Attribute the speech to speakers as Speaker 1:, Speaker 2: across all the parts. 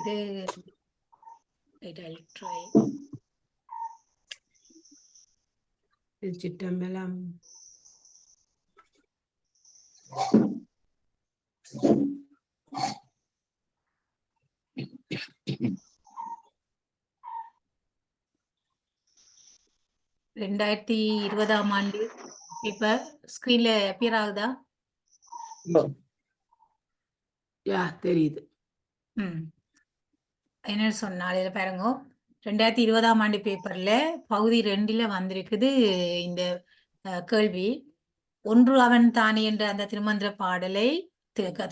Speaker 1: இது try.
Speaker 2: சிற்றம்பலம்.
Speaker 1: ரெண்டாயிரத்தி 20ஆம் ஆண்டு இப்ப ஸ்கிரீன்ல அப்பியர் ஆகுதா?
Speaker 2: தெரியுது.
Speaker 1: என்னன்னு சொன்னால் இதில் பாருங்க, 2020ஆம் ஆண்டு பேப்பர்ல பகுதி 2ல வந்திருக்குது இந்த கேள்வி. ஒன்று அவன் தானே என்ற அந்த திருமந்திர பாடலை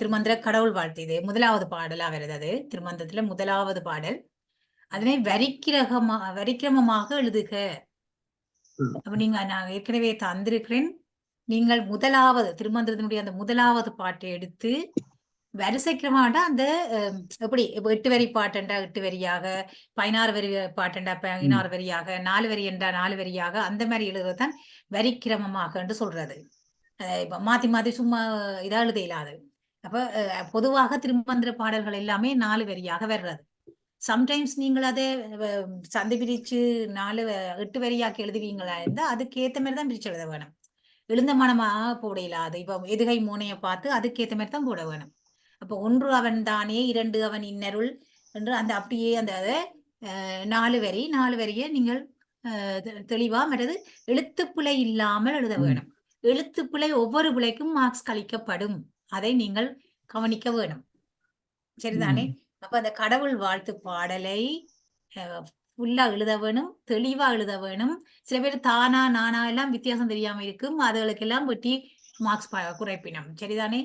Speaker 1: திருமந்திர கடவுள் வாழ்த்து, இது முதலாவது பாடலா வருது. அது திருமந்திரத்துல முதலாவது பாடல். அதனை வரிக்கிரமமாக எழுதுக. அப்ப நீங்க நான் ஏற்கனவே தந்திருக்கிறேன். நீங்கள் முதலாவது திருமந்திரத்தினுடைய அந்த முதலாவது பாட்டை எடுத்து வரிசைக்கிரமாண்டா அந்த எப்படி 8 வரி பாட்டுண்டா 8 வரியாக, 16 வரி பாட்டுண்டா 16 வரியாக, 4 வரி என்றா 4 வரியாக, அந்த மாதிரி எழுதுறதுதான் வரிக்கிரமமாக என்று சொல்றது. இப்ப மாத்தி மாத்தி சும்மா இதா எழுத இயலாது. அப்ப பொதுவாக திருமந்திர பாடல்கள் எல்லாமே 4 வரியாக வர்றது. சம்டைம்ஸ் நீங்கள் அதை சந்தி பிரிச்சு 8 வரியாக்கி எழுதுவீங்களா இருந்தா அதுக்கேற்ற மாதிரி தான் பிரிச்சு எழுத வேணும். எழுந்த மனமாக போட இயலாது. இப்ப எதுகை மூனையை பார்த்து அதுக்கேற்ற மாதிரி தான் போட வேணும். அப்போ ஒன்று அவன் தானே, 2 அவன் இன்னருள் என்று அந்த அப்படியே அந்த 4 வரியை நீங்கள் தெளிவா மற்றது எழுத்துப்பிழை இல்லாமல் எழுத வேணும். எழுத்துப்பிழை ஒவ்வொரு பிழைக்கும் மார்க்ஸ் கழிக்கப்படும். அதை நீங்கள் கவனிக்க வேணும். சரிதானே? அப்ப அந்த கடவுள் வாழ்த்து பாடலை ஃபுல்லா எழுத வேணும், தெளிவா எழுத வேணும். சில பேர் தானா நானா எல்லாம் வித்தியாசம் தெரியாம இருக்கும், அதுகளுக்கெல்லாம் வெட்டி மார்க்ஸ் குறைப்பினம். சரிதானே?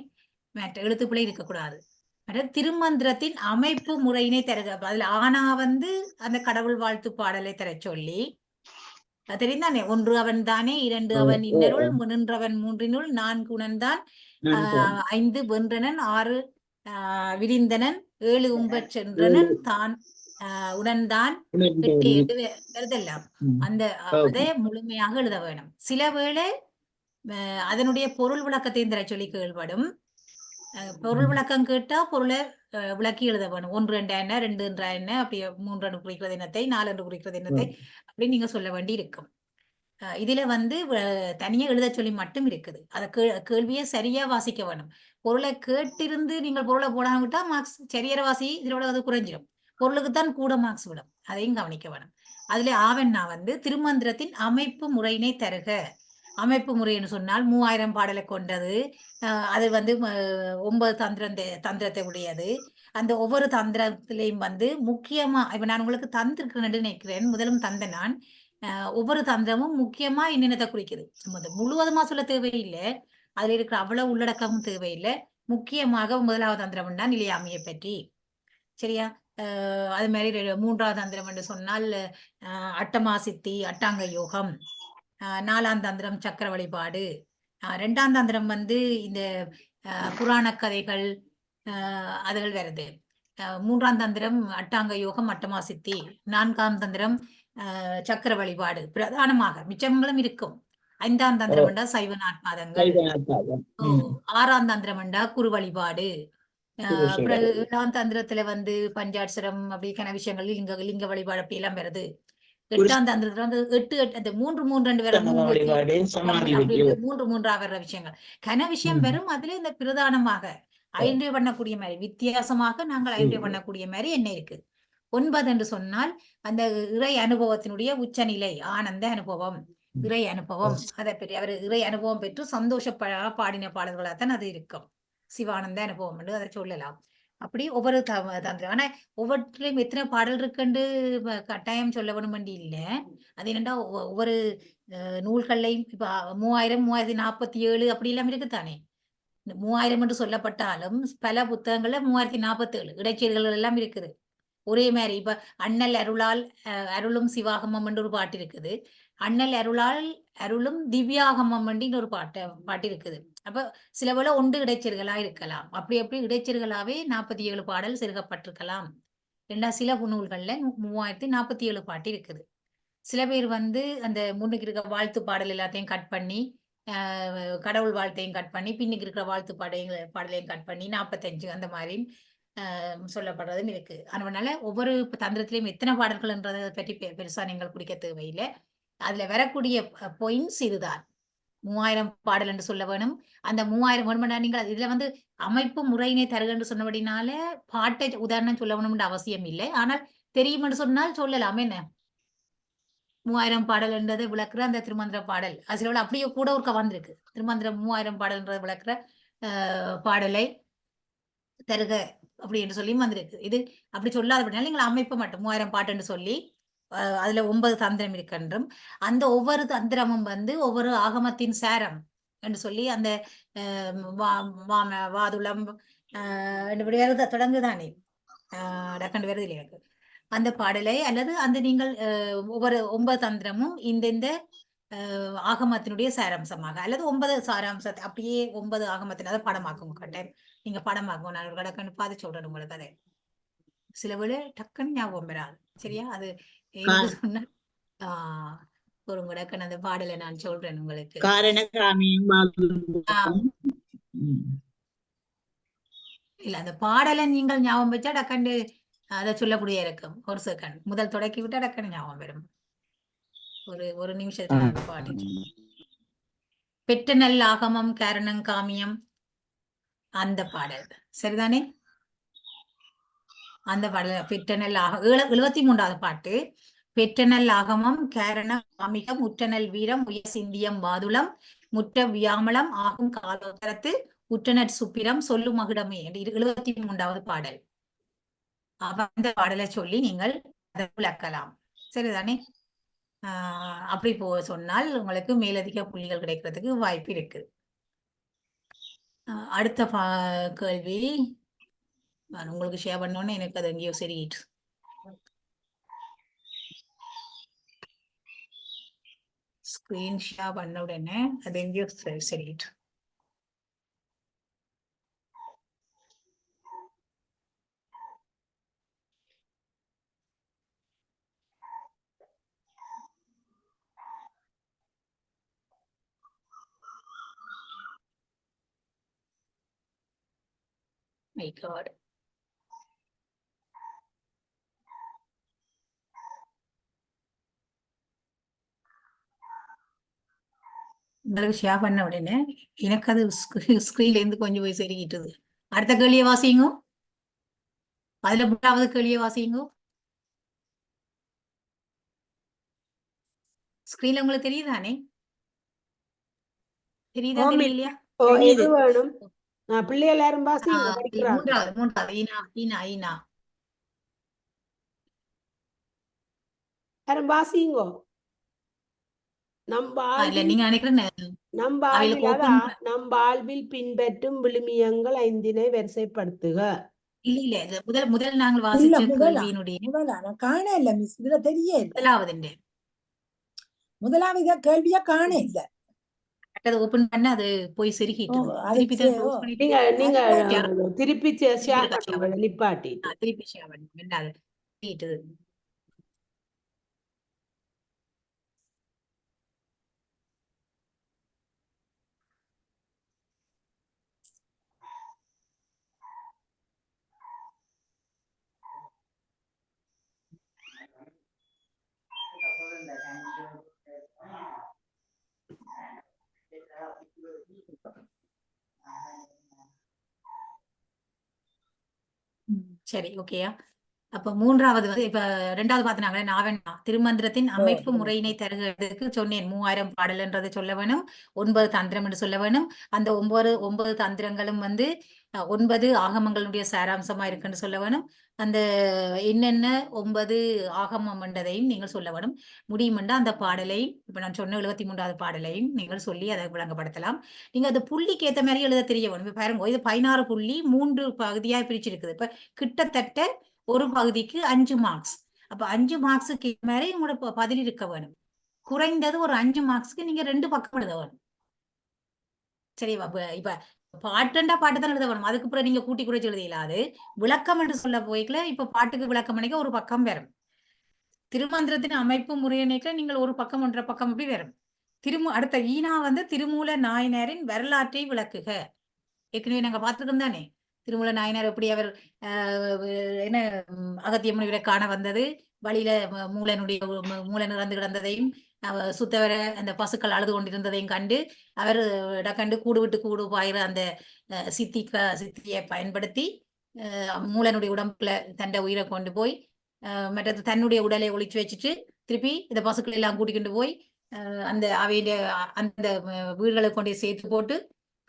Speaker 1: மற்ற எழுத்துப்பிழை இருக்கக்கூடாது. திருமந்திரத்தின் அமைப்பு முறையினை தருக. அதுல ஆனா அந்த கடவுள் வாழ்த்து பாடலை தர சொல்லி தெரிந்தானே, 1 அவன் தானே, 2 அவன் இன்னருள், நின்றவன் 3னுள், 4 உணர்ந்தான், 5 வென்றனன், 6 விரிந்தனன், 7 உம்பச் சென்றனன், தான் உணர்ந்தான், 8 எழுதலாம். அந்த அதை முழுமையாக எழுத வேணும். சில வேளை அதனுடைய பொருள் விளக்கத்தையும் தர சொல்லி கேள்விப்படும். பொருள் விளக்கம் கேட்டா பொருளை விளக்கி எழுத வேணும். 1 2 என்ன, 2 என்றா என்ன, அப்படி 3 என்று குறிக்கிறது என்னத்தை, 4 என்று குறிக்கிறது என்னத்தை, அப்படின்னு நீங்க சொல்ல வேண்டி இருக்கும். இதுல தனியா எழுத சொல்லி மட்டும் இருக்குது. அதை கேள்வியை சரியா வாசிக்க வேணும். பொருளை கேட்டிருந்து நீங்கள் பொருளை போடாம விட்டா மார்க்ஸ் சரியற வாசி இதோட அது குறைஞ்சிடும். பொருளுக்குத்தான் கூட மார்க்ஸ் விடும். அதையும் கவனிக்க வேணும். அதுல ஆவண்ணா திருமந்திரத்தின் அமைப்பு முறையினை தருக. அமைப்பு முறைன்னு சொன்னால் 3000 பாடலை கொண்டது. அது 9 தந்திரத்தை உடையது. அந்த ஒவ்வொரு தந்திரத்திலையும் முக்கியமா இப்ப நான் உங்களுக்கு தந்திருக்கிறேன்னு நினைக்கிறேன். முதலும் தந்த நான் ஒவ்வொரு தந்திரமும் முக்கியமா என்னென்னத்தை குறிக்குது. முழுவதுமா சொல்ல தேவையில்லை. அதுல இருக்கிற அவ்வளவு உள்ளடக்கமும் தேவையில்லை. முக்கியமாக முதலாவது தந்திரம் தான் நிலையாமையை பற்றி. சரியா? அது மாதிரி 3ஆவது தந்திரம் என்று சொன்னால் அட்டமா சித்தி, அட்டாங்க யோகம். 4ஆம் தந்திரம் சக்கர வழிபாடு. 2ஆம் தந்திரம் இந்த புராண கதைகள் அதுகள் வருது. 3ஆம் தந்திரம் அட்டாங்க யோகம், அட்டமா சித்தி. 4ஆம் தந்திரம் சக்கர வழிபாடு பிரதானமாக, மிச்சங்களும் இருக்கும். 5ஆம் தந்திரம் என்றா சைவ நாட்பாதங்கள். 6ஆம் தந்திரம் என்றா குரு வழிபாடு. 7ஆம் தந்திரத்துல பஞ்சாட்சரம் அப்படிக்கான விஷயங்கள், லிங்க வழிபாடு அப்படி எல்லாம் வருது. 8ஆம் தந்திரத்துல 8 அந்த 3 3 வர 3 வர்ற விஷயங்கள் கன விஷயம் வரும். அதுல இந்த பிரதானமாக ஐன்றிய பண்ணக்கூடிய மாதிரி வித்தியாசமாக நாங்கள் ஐன்றிய பண்ணக்கூடிய மாதிரி என்ன இருக்கு. 9 என்று சொன்னால் அந்த இறை அனுபவத்தினுடைய உச்சநிலை, ஆனந்த அனுபவம், இறை அனுபவம். அதை பற்றி அவர் இறை அனுபவம் பெற்று பாடின பாடல்களாகத்தான் அது இருக்கும். சிவானந்த அனுபவம் என்று அதை சொல்லலாம். அப்படி ஒவ்வொரு தந்திரம். ஆனா ஒவ்வொருத்திலையும் எத்தனை பாடல் இருக்குன்னு கட்டாயம் சொல்ல வேணும் வேண்டி இல்லை. அது என்னண்டா ஒவ்வொரு நூல்கள்லையும் இப்ப 3000 3047 அப்படி எல்லாம் இருக்குத்தானே. 3000 என்று சொல்லப்பட்டாலும் பல புத்தகங்கள்ல 3047 இடைச்செயல்கள் எல்லாம் இருக்குது. ஒரே மாதிரி இப்ப அண்ணல் அருளால் அருளும் சிவாகமம் என்று ஒரு பாட்டு இருக்குது. அண்ணல் அருளால் அருளும் திவ்யாகமம் என்று ஒரு பாட்டு இருக்குது. அப்ப சில போல ஒன்று இடைச்செருகளா இருக்கலாம். அப்படி இடைச்செருகளாவே 47 பாடல் செருகப்பட்டிருக்கலாம். சில நூல்கள்ல 3047 பாட்டு இருக்குது. சில பேர் அந்த முன்னுக்கு இருக்க வாழ்த்து பாடல் எல்லாத்தையும் கட் பண்ணி கடவுள் வாழ்த்தையும் கட் பண்ணி பின்னுக்கு இருக்கிற வாழ்த்து பாடலையும் கட் பண்ணி 45 அந்த மாதிரி சொல்லப்படுறதும் இருக்கு. அதனால ஒவ்வொரு தந்திரத்திலையும் எத்தனை பாடல்கள்ன்றதை பற்றி பெருசா நீங்கள் பிடிக்க தேவையில்லை. அதுல வரக்கூடிய பாயிண்ட்ஸ் இதுதான். 3000 பாடல் என்று சொல்ல வேணும். அந்த 3000 வேணுமெண்டா நீங்கள் இதுல வந்து அமைப்பு முறையினை தருக என்று சொன்னபடினால பாட்டை உதாரணம் சொல்ல வேணும்ன்ற அவசியம் இல்லை. ஆனால் தெரியும் என்று சொன்னால் சொல்லலாம் என்ன? 3000 பாடல் என்றதை விளக்குற அந்த திருமந்திர பாடல். அதுல அப்படியே கூட ஒருக்கா வந்திருக்கு. திருமந்திரம் 3000 பாடல்ன்றதை விளக்குற பாடலை தருக அப்படி என்று சொல்லியும் வந்திருக்கு. இது அப்படி சொல்லாதபடினால நீங்கள் அமைப்ப மட்டும் 3000 பாட்டுன்னு சொல்லி அதுல 9 தந்திரம் இருக்கின்றும் அந்த ஒவ்வொரு தந்திரமும் வந்து ஒவ்வொரு ஆகமத்தின் சாரம் என்று சொல்லி அந்த வாதுளம் தொடங்குதானே டக்கண்டு வருது இல்லையா எனக்கு அந்த பாடலை அல்லது அந்த நீங்கள் ஒவ்வொரு 9 தந்திரமும் இந்த ஆகமத்தினுடைய சாராம்சமாக அல்லது 9 சாராம்சத்தை அப்படியே 9 ஆகமத்தின் அதை படமாக்கும் கட்டாயம் நீங்க படமாக்கும். நான் ஒரு கடக்கன்னு பார்த்து சொல்றேன் உங்களுக்கு அதை சில வேளை டக்குன்னு ஞாபகம் வராது. சரியா? அது எனக்கு சொன்ன ஒரு கடக்கன் அந்த பாடலை நான் சொல்றேன் உங்களுக்கு. இல்ல அந்த பாடலை நீங்கள் ஞாபகம் வச்சா டக்கண்டு அதை சொல்லக்கூடிய இருக்கும். ஒரு செகண்ட் முதல் தொடக்கி விட்டா டக்குன்னு ஞாபகம் வரும். ஒரு நிமிஷத்துல அந்த பாட்டு பெற்ற நல் ஆகமம் காரணம் காமியம் அந்த பாடல் சரிதானே? அந்த பாடல் பெற்றனல் 73வது பாட்டு பெற்றனல் ஆகமம் காரண காமிகம் உற்றனல் வீரம் உயர் சிந்தியம் வாதுளம் முற்ற வியாமளம் ஆகும் காலோத்தரத்து உற்றனர் சுப்பிரம் சொல்லு மகுடமே என்று 73வது பாடல். அந்த பாடலை சொல்லி நீங்கள் அதை விளக்கலாம். சரிதானே? அப்படி சொன்னால் உங்களுக்கு மேலதிக புள்ளிகள் கிடைக்கிறதுக்கு வாய்ப்பு இருக்கு. அடுத்த கேள்வி நான் உங்களுக்கு ஷேர் பண்ணோன்னே எனக்கு அது எங்கேயோ சரிட்டு ஸ்கிரீன் ஷேர் பண்ண உடனே அது எங்கேயோ சரிட்டு My God. உங்களுக்கு ஷேர் பண்ண உடனே எனக்கு அது ஸ்கிரீன்ல இருந்து கொஞ்சம் போய் சரிக்கிட்டுது. அடுத்த கேள்வியை வாசிங்க. அதுல 3வது கேள்வியை வாசிங்க. ஸ்கிரீன்ல உங்களுக்கு தெரியுதானே? தெரியுதா தெரியலையா?
Speaker 2: பிள்ளை எல்லாரும் வாசிங்க.
Speaker 1: 3வது ஈனா
Speaker 2: யாரும் வாசிங்கோ. நம் வாழ்வில் பின்பற்றும் விழுமியங்கள் 5 வரிசைப்படுத்துக.
Speaker 1: இல்ல முதல் நாங்கள் வாசிச்ச கேள்வியினுடைய
Speaker 3: காண இல்ல மிஸ் இதுல தெரிய முதலாவது கேள்வியா காண இல்ல.
Speaker 1: அதை ஓபன் பண்ண அது போய் செருகிட்டு
Speaker 2: நீங்க திருப்பி ஷேர் பண்ணுங்க நிப்பாட்டி
Speaker 1: திருப்பி ஷேர் பண்ணுங்க. சரி ஓகேயா? அப்ப 3வது வந்து இப்ப 2வது பாத்தினாங்களே நாவெண்ணா திருமந்திரத்தின் அமைப்பு முறையினை தருகிறதுக்கு சொன்னேன். 3000 பாடல்ன்றதை சொல்ல வேணும். 9 தந்திரம் என்று சொல்ல வேணும். அந்த 9 தந்திரங்களும் வந்து 9 ஆகமங்களுடைய சாராம்சமா இருக்குன்னு சொல்ல வேணும். அந்த என்னென்ன 9 ஆகமம் என்றதையும் நீங்கள் சொல்ல வேணும். முடியுமெண்டா அந்த பாடலையும் இப்ப நான் சொன்ன 73வது பாடலையும் நீங்கள் சொல்லி அதை விளங்கப்படுத்தலாம். நீங்க அது புள்ளிக்கு ஏற்ற மாதிரி எழுத தெரிய வேணும். இப்ப பாருங்க இது 16 புள்ளி 3 பகுதியா பிரிச்சிருக்குது. இப்ப கிட்டத்தட்ட ஒரு பகுதிக்கு 5 மார்க்ஸ். அப்ப 5 மார்க்ஸுக்கு மாதிரி உங்களோட பதில் இருக்க வேணும். குறைந்தது ஒரு 5 மார்க்ஸ்க்கு நீங்க 2 பக்கம் எழுத வேணும். சரிவா? இப்ப பாட்டுண்டா பாட்டு தான் எழுத வேணும். அதுக்கு அப்புறம் நீங்க கூட்டி குறைச்சு எழுத இயலாது. விளக்கம் என்று சொல்ல போய்க்கல இப்ப பாட்டுக்கு விளக்கம் அணிக்க ஒரு பக்கம் வரும். திருமந்திரத்தின் அமைப்பு முறையணைக்க நீங்கள் ஒரு பக்கம் 1.5 பக்கம் அப்படி வரும். அடுத்த ஈனா வந்து திருமூல நாயனாரின் வரலாற்றை விளக்குக. ஏற்கனவே நாங்க பார்த்துருக்கோம் தானே? திருமூல நாயனார் எப்படி அவர் என்ன அகத்திய முனிவரை காண வந்தது, வழியில மூலன் இறந்து கிடந்ததையும் சுத்தவர அந்த பசுக்கள் அழுது கொண்டிருந்ததையும் கண்டு அவர் கண்டு கூடு விட்டு கூடு பாயிற அந்த சித்தியை பயன்படுத்தி மூலனுடைய உடம்புல தண்டை உயிரை கொண்டு போய் மற்றது தன்னுடைய உடலை ஒளிச்சு வச்சுட்டு திருப்பி இந்த பசுக்கள் எல்லாம் கூட்டிக்கிட்டு போய் அந்த அவையில அந்த வீடுகளை கொண்டு சேர்த்து போட்டு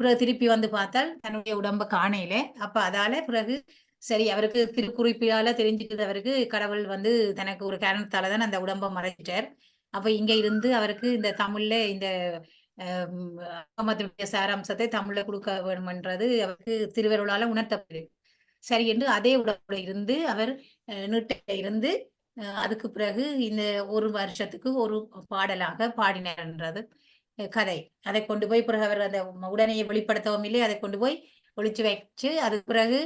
Speaker 1: பிறகு திருப்பி வந்து பார்த்தால் தன்னுடைய உடம்ப காணையில. அப்ப அதால பிறகு சரி அவருக்கு திருக்குறிப்பியால தெரிஞ்சுக்கிது, அவருக்கு கடவுள் வந்து தனக்கு ஒரு காரணத்தாலதான் அந்த உடம்ப மறைச்சிட்டார். அப்ப இங்க இருந்து அவருக்கு இந்த தமிழ்ல இந்த சாராம்சத்தை தமிழ்ல கொடுக்க வேணும்ன்றது அவருக்கு திருவருளால உணர்த்தப்படுது. சரி என்று அதே உடம்போட இருந்து அவர் நீட்டை இருந்து அதுக்கு பிறகு இந்த ஒரு வருஷத்துக்கு ஒரு பாடலாக பாடினார்ன்றது கதை. அதை கொண்டு போய் பிறகு அவர் அந்த உடனே வெளிப்படுத்தவும் இல்லை, அதை கொண்டு போய் ஒளிச்சு வச்சு அதுக்கு பிறகு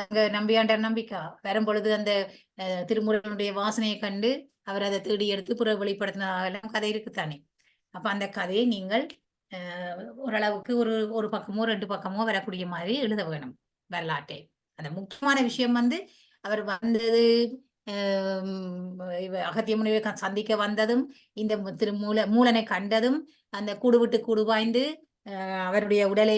Speaker 1: அங்க நம்பியாண்டார் நம்பிக்கா வரும்பொழுது அந்த திருமுருகனுடைய வாசனையை கண்டு அவர் அதை தேடி எடுத்து பிறகு வெளிப்படுத்தினதெல்லாம் கதை இருக்குத்தானே. அப்ப அந்த கதையை நீங்கள் ஓரளவுக்கு ஒரு பக்கமோ 2 பக்கமோ வரக்கூடிய மாதிரி எழுத வேணும் வரலாற்றை. அந்த முக்கியமான விஷயம் வந்து அவர் வந்தது அகத்திய முனிவை சந்திக்க வந்ததும், இந்த மூலனை கண்டதும், அந்த கூடு விட்டு கூடு பாய்ந்து அவருடைய உடலை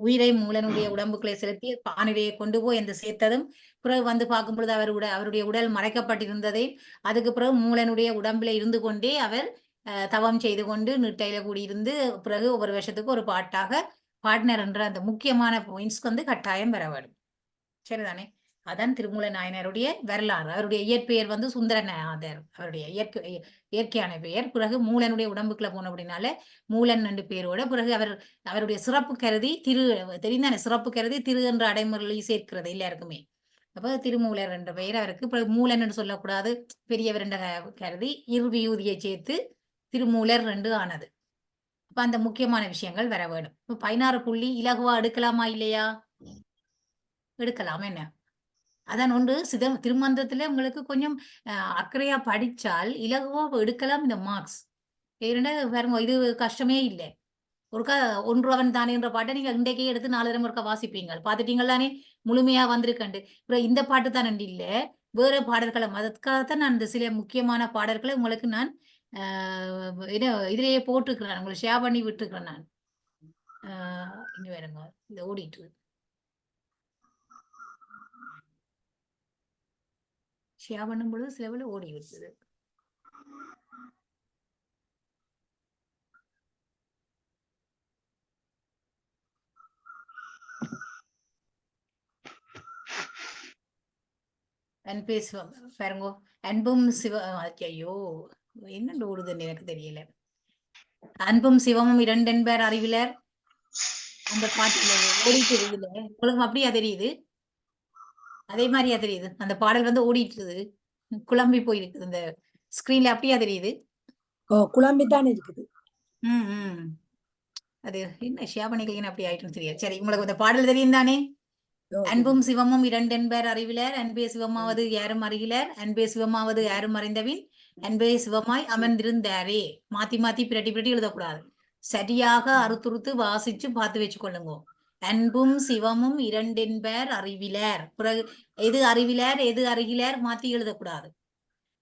Speaker 1: உயிரை மூலனுடைய உடம்புகளை செலுத்தி பானையை கொண்டு போய் அந்த சேர்த்ததும், பிறகு வந்து பார்க்கும் பொழுது அவருடைய உடல் மறைக்கப்பட்டிருந்ததை, அதுக்கு பிறகு மூலனுடைய உடம்புல இருந்து கொண்டே அவர் தவம் செய்து கொண்டு நீட்டையில கூடியிருந்து பிறகு ஒவ்வொரு வருஷத்துக்கு ஒரு பாட்டாக பாட்னர் என்ற அந்த முக்கியமான பாயிண்ட்ஸ்க்கு வந்து கட்டாயம் பெற வேண்டும். சரிதானே? அதான் திருமூல நாயனாருடைய வரலாறு. அவருடைய இயற்பெயர் வந்து சுந்தரநாதர், அவருடைய இயற்கையான பெயர். பிறகு மூலனுடைய உடம்புக்குள்ள போன அப்படின்னால மூலன் என்று பெயரோட பிறகு அவருடைய சிறப்பு கருதி தெரிந்தானே, சிறப்பு கருதி திரு என்ற அடைமுறையில் சேர்க்கிறது எல்லாருக்குமே. அப்ப திருமூலர் என்ற பெயர் அவருக்கு. பிறகு மூலன் என்று சொல்லக்கூடாது, பெரியவர் என்ற கருதி இருவியூதியை சேர்த்து திருமூலர் என்று ஆனது. அப்ப அந்த முக்கியமான விஷயங்கள் வர வேண்டும். இப்ப 16 புள்ளி இலகுவா எடுக்கலாமா இல்லையா? எடுக்கலாம். என்ன அதான் ஒன்று திருமந்திரத்துல உங்களுக்கு கொஞ்சம் அக்கறையா படிச்சால் இலகுவா எடுக்கலாம் இந்த மார்க்ஸ். பாருங்க, இது கஷ்டமே இல்லை. ஒருக்கா ஒன்றுவன் தானே என்ற பாட்டை நீங்க இன்றைக்கே எடுத்து 4 தடவை ஒருக்கா வாசிப்பீங்க, பாத்துட்டீங்களானே, முழுமையா வந்திருக்கண்டு. அப்புறம் இந்த பாட்டு தான் இல்ல, வேற பாடல்களை அதுக்காகத்தான் நான் இந்த சில முக்கியமான பாடல்களை உங்களுக்கு நான் இதுலயே போட்டுக்கிறேன், உங்களுக்கு ஷேர் பண்ணி விட்டுருக்கிறேன் நான். இங்க வேறுங்க, இந்த ஓடிட்டு ஷேர் பண்ணும் பொழுது சிலவில் ஓடி விடுது. அன்பே சிவம் பாருங்க, அன்பும் சிவ ஐயோ என்ன ஓடுதுன்னு எனக்கு தெரியல. அன்பும் சிவமும் இரண்டென்பர் அறிவிலர், அந்த பாட்டுல ஓடிட்டு இருக்குதுல, உங்களுக்கு அப்படியா தெரியுது? அதே மாதிரியா தெரியுது? அந்த பாடல் வந்து ஓடிட்டு இருக்குது, குழம்பி போயிருக்குது இந்த ஸ்கிரீன்ல, அப்படியா தெரியுது?
Speaker 3: குழம்பித்தான் இருக்குது.
Speaker 1: அது என்ன ஷேர் பண்ணிக்கலாம், அப்படி ஆயிட்டுன்னு தெரியாது. சரி, உங்களுக்கு இந்த பாடல் தெரியும் தானே? அன்பும் சிவமும் இரண்டென்பர் அறிவிலர், அன்பே சிவமாவது யாரும் அறிகிலர், அன்பே சிவமாவது யாரும் அறிந்தவின், அன்பே சிவமாய் அமர்ந்திருந்தாரே. மாத்தி மாத்தி பிரட்டி எழுதக்கூடாது, சரியாக அறுத்துறுத்து வாசிச்சு பார்த்து வச்சுக்கொள்ளுங்க. அன்பும் சிவமும் இரண்டென்பர் அறிவிலர், பிறகு எது அறிவிலர் எது அறிகிலர் மாத்தி எழுதக்கூடாது.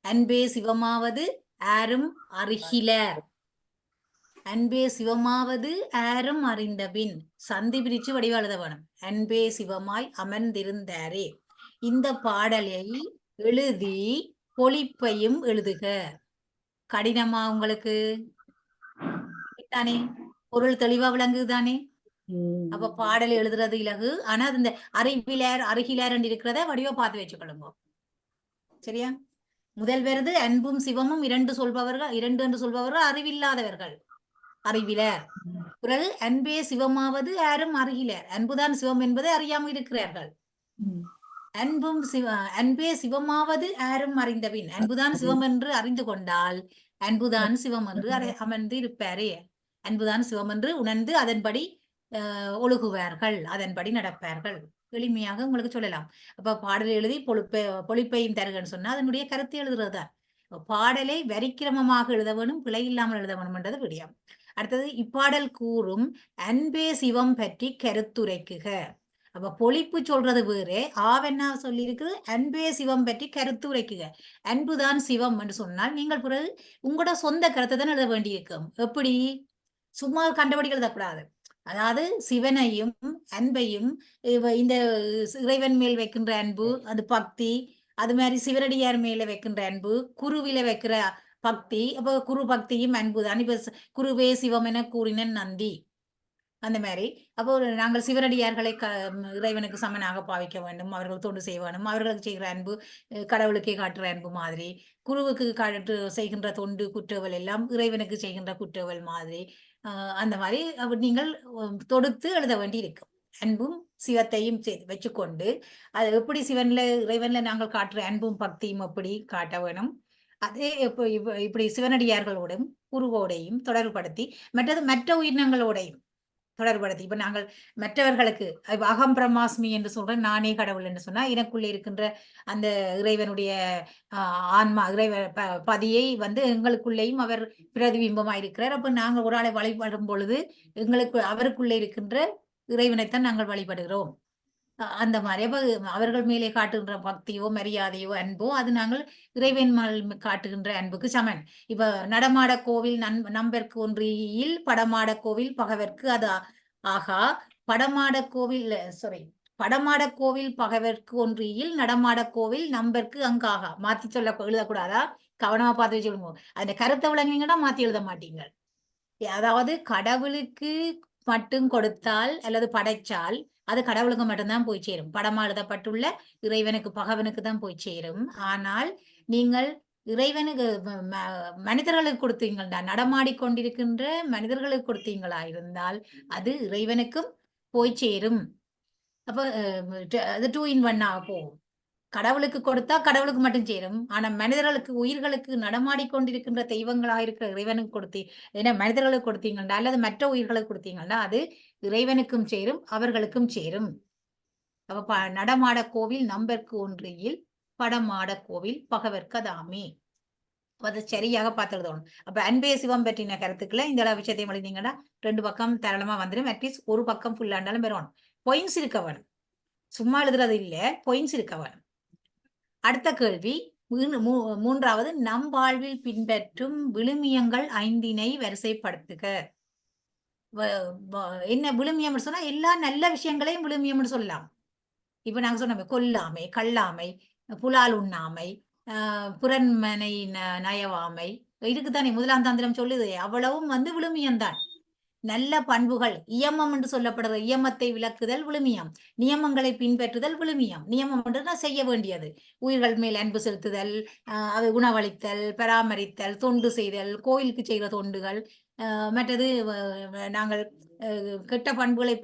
Speaker 1: அன்பே சிவமாவது யாரும் அறிகிலர், அன்பே சிவமாவது ஆரும் அறிந்தபின், சந்தி பிரிச்சு வடிவா எழுத வேணும். அன்பே சிவமாய் அமர்ந்திருந்தாரே. இந்த பாடலை எழுதி பொழிப்பையும் எழுதுக. கடினமா உங்களுக்கு தானே? பொருள் தெளிவா விளங்குதானே? அப்ப பாடல் எழுதுறது இலகு, ஆனா இந்த அறிவிலர் அருகிலர் இருக்கிறத வடிவா பார்த்து வச்சுக்கொள்ளுங்க. சரியா? முதல் வருது அன்பும் சிவமும் இரண்டு என்று சொல்பவர்கள் அறிவில்லாதவர்கள், அறிவிலர். பிறகு அன்பே சிவமாவது யாரும் அறிகிலர், அன்புதான் சிவம் என்பதை அறியாமல் இருக்கிறார்கள். அன்பே சிவமாவது யாரும் அறிந்தபின், அன்புதான் சிவம் என்று அறிந்து கொண்டால் அன்புதான் சிவம் என்று அமர்ந்து இருப்பாரே. அன்புதான் சிவம் என்று உணர்ந்து அதன்படி ஒழுகுவார்கள், அதன்படி நடப்பார்கள். எளிமையாக உங்களுக்கு சொல்லலாம். அப்ப பாடல் எழுதி பொழிப்பையும் தருகன்னு சொன்னா அதனுடைய கருத்து எழுதுறதுதான். பாடலை வரிக்கிரமமாக எழுத வேணும், பிழை இல்லாமல் எழுத வேணும் என்றது விடியம். அடுத்தது, இப்பாடல் கூறும் அன்பே சிவம் பற்றி கருத்துரைக்குக. அப்ப பொழிப்பு சொல்றது வேறு. ஆவென்னா சொல்லி இருக்குது அன்பே சிவம் பற்றி கருத்து உரைக்குக. அன்புதான் சிவம் என்று சொன்னால் நீங்கள் பிறகு உங்களோட சொந்த கருத்தை தான் எழுத வேண்டியிருக்கும். எப்படி சும்மா கண்டபடி எழுதக்கூடாது. அதாவது சிவனையும் அன்பையும் இந்த இறைவன் மேல் வைக்கின்ற அன்பு, அது பக்தி, அது மாதிரி சிவனடியார் மேல வைக்கின்ற அன்பு, குருவில வைக்கிற பக்தி, அப்ப குரு பக்தியும் அன்புதான். இப்ப குருவே சிவம் என கூறினன் நந்தி. அந்த மாதிரி அப்போ நாங்கள் சிவனடியார்களை இறைவனுக்கு சமனாக பாவிக்க வேண்டும், அவர்கள் தொண்டு செய்ய வேண்டும், அவர்களுக்கு செய்கிற அன்பு கடவுளுக்கே காட்டுற அன்பு மாதிரி, குருவுக்கு காட்டு செய்கின்ற தொண்டு குற்றவல் எல்லாம் இறைவனுக்கு செய்கின்ற குற்றவல் மாதிரி, அந்த மாதிரி நீங்கள் தொடுத்து எழுத வேண்டி இருக்கும். அன்பும் சிவத்தையும் வச்சுக்கொண்டு அது எப்படி சிவன்ல இறைவன்ல நாங்கள் காட்டுற அன்பும் பக்தியும் எப்படி காட்ட வேணும், அதே இப்படி சிவனடியார்களோடும் குருவோடையும் தொடர்புபடுத்தி மற்றது மற்ற உயிரினங்களோடையும் தொடர்படுத்தி இப்ப நாங்கள் மற்றவர்களுக்கு அகம் பிரம்மாஸ்மி என்று சொல்றேன், நானே கடவுள் என்று சொன்னா எனக்குள்ளே இருக்கின்ற அந்த இறைவனுடைய ஆன்மா இறைவ பதியை எங்களுக்குள்ளேயும் அவர் பிரதிபிம்பமா இருக்கிறார். அப்ப நாங்கள் ஒரு ஆளை வழிபடும் பொழுது அவருக்குள்ளே இருக்கின்ற இறைவனைத்தான் நாங்கள் வழிபடுகிறோம். அந்த மாதிரி அவர்கள் மேலே காட்டுகின்ற பக்தியோ மரியாதையோ அன்போ அது நாங்கள் இறைவன் காட்டுகின்ற அன்புக்கு சமன். இப்ப நடமாட கோவில் நம்பர்க்கு ஒன்றியில் படமாட கோவில் பகவர்க்கு அது ஆகா, படமாட கோவில் படமாட கோவில் பகவர்க்கு ஒன்றியில் நடமாட கோவில் நம்பர்க்கு அங்காகா. மாத்தி சொல்ல எழுதக்கூடாதா? கவனமா பார்த்து சொல்லுங்க. அந்த கருத்தை விளங்குவீங்கன்னா மாத்தி எழுத மாட்டீங்க. அதாவது கடவுளுக்கு மட்டும் கொடுத்தால் அல்லது படைச்சால் அது கடவுளுக்கு மட்டும்தான் போய் சேரும். படமா எழுதப்பட்டுள்ள இறைவனுக்கு பகவனுக்கு தான் போய் சேரும். ஆனால் நீங்கள் இறைவனுக்கு மனிதர்களுக்கு கொடுத்தீங்கள்டா, நடமாடிக்கொண்டிருக்கின்ற மனிதர்களுக்கு கொடுத்தீங்களா இருந்தால் அது இறைவனுக்கும் போய் சேரும். அப்ப அது 2 in 1 போகும். கடவுளுக்கு கொடுத்தா கடவுளுக்கு மட்டும் சேரும். ஆனா மனிதர்களுக்கு உயிர்களுக்கு நடமாடிக்கொண்டிருக்கின்ற தெய்வங்களாக இருக்கிற இறைவனுக்கு கொடுத்தீ ஏன்னா மனிதர்களுக்கு கொடுத்தீங்கன்னா அல்லது மற்ற உயிர்களுக்கு கொடுத்தீங்கன்னா அது இறைவனுக்கும் சேரும் அவர்களுக்கும் சேரும். அப்ப நடமாட கோவில் நம்பர்க்கு ஒன்றியில் படமாட கோவில் பகவர்க்கு அதாமே. அதை சரியாக பார்த்துடுதோணும். அப்ப அன்பே சிவம் பற்றின கருத்துக்களை இந்த விஷயத்தையும் எழுதிங்கன்னா 2 பக்கம் தாராளமா வந்துடும். அட்லீஸ்ட் ஒரு பக்கம் ஃபுல்லாண்டாலும் பெறணும். பாயிண்ட்ஸ் இருக்க வேணும். சும்மா எழுதுறது இல்ல, பாயிண்ட்ஸ் இருக்க வேணும். அடுத்த கேள்வி மூன்றாவது, நம் வாழ்வில் பின்பற்றும் விழுமியங்கள் 5 வரிசைப்படுத்துக. என்ன விழுமியம் சொன்னா எல்லா நல்ல விஷயங்களையும் விழுமியம்னு சொல்லலாம். இப்ப நாங்க சொன்னோமே கொல்லாமை, கல்லாமை, புலால் உண்ணாமை, புறன்மனை நயவாமை இருக்குதானே முதலாம் தந்திரம் சொல்லுது. அவ்வளவும் விழுமியம்தான். நல்ல பண்புகள் இயமம் என்று சொல்லப்படுற இயமத்தை விளக்குதல் விழுமியம், நியமங்களை பின்பற்றுதல் விழுமியம். நியமம் என்று செய்ய வேண்டியது உயிர்கள் மேல் அன்பு செலுத்துதல், அதை உணவளித்தல், பராமரித்தல், தொண்டு செய்தல், கோயிலுக்கு செய்கிற தொண்டுகள், மற்றது நாங்கள் கெட்ட பண்புகளை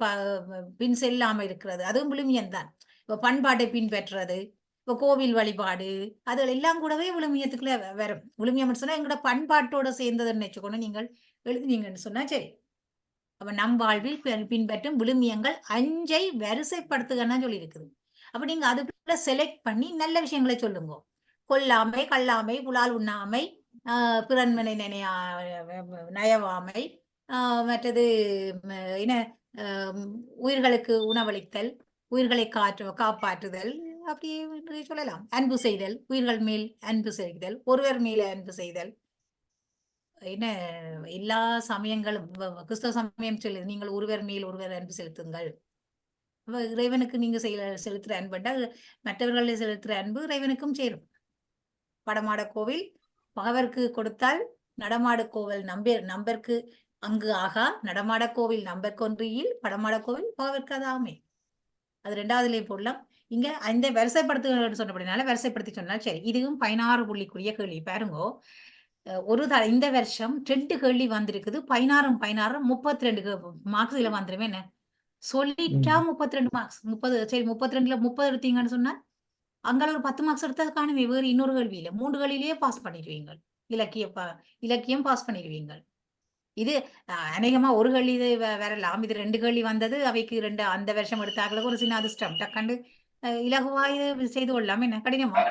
Speaker 1: பின் செல்லாம இருக்கிறது அதுவும் விழுமியம்தான். இப்ப பண்பாட்டை பின்பற்றுறது, இப்ப கோவில் வழிபாடு, அதுகள் எல்லாம் கூடவே விழுமியத்துக்குள்ள வரும். விழுமியம் சொன்னா எங்களோட பண்பாட்டோட சேர்ந்ததுன்னு வச்சுக்கொண்டு நீங்கள் எழுதினீங்கன்னு சொன்னா சரி. அப்ப நம் வாழ்வில் பின்பற்றும் விழுமியங்கள் 5 வரிசைப்படுத்துகன்னா சொல்லி இருக்குது. அப்ப நீங்க அதுக்குள்ள செலக்ட் பண்ணி நல்ல விஷயங்களை சொல்லுங்க. கொல்லாமை, கல்லாமை, புலால் உண்ணாமை, பிறன்மனை நயவாமை, மற்றது என்ன உயிர்களுக்கு உணவளித்தல், உயிர்களை காப்பாற்றுதல், அப்படி சொல்லலாம். அன்பு செய்தல், உயிர்கள் மேல் அன்பு செய்தல், ஒருவர் மேல அன்பு செய்தல். என்ன எல்லா சமயங்களும் கிறிஸ்தவ சமயம் சொல்லுது நீங்கள் ஒருவர் மேல் ஒருவர் அன்பு செலுத்துங்கள். இறைவனுக்கு நீங்க செலுத்துற அன்புண்டா மற்றவர்களை செலுத்துற அன்பு இறைவனுக்கும் சேரும். படமாட கோவில் பகவர்க்கு கொடுத்தால் நடமாட கோவில் நம்பர்க்கு அங்கு ஆகா, நடமாட கோவில் நம்பர்க்கு ஒன்றியில் படமாட கோவில் பகவர்க்கு அதாமே. அது 2வதுலயே போடலாம். இங்க அந்த வரிசைப்படுத்து சொன்னபடினால வரிசைப்படுத்தி சொன்னால் சரி. இதுவும் 16 புள்ளிக்குரிய கேள்வி பாருங்கோ. இந்த வருஷம் 2 கேள்வி வந்திருக்குது. 16 32 மார்க்ஸ் இதுல வந்துருமே. என்ன சொல்லிட்டா 32 மார்க்ஸ் 30 சரி 32ல 30 எடுத்தீங்கன்னு சொன்னா அங்க ஒரு 10 மார்க்ஸ் எடுத்தா காணுமே. வேறு இன்னொரு கேள்வியில 3 கேள்வியிலேயே பாஸ் பண்ணிடுவீங்க. இலக்கியம் பாஸ் பண்ணிடுவீங்க. இது அநேகமா ஒரு கேள்வி வரலாம். இது 2 கேள்வி வந்தது. அவைக்கு 2 அந்த வருஷம் எடுத்தாக்களுக்கு ஒரு சின்ன அதிர்ஷ்டம். டக்கண்டு இலகுவா இது செய்து கொள்ளலாம். என்ன கடினமா?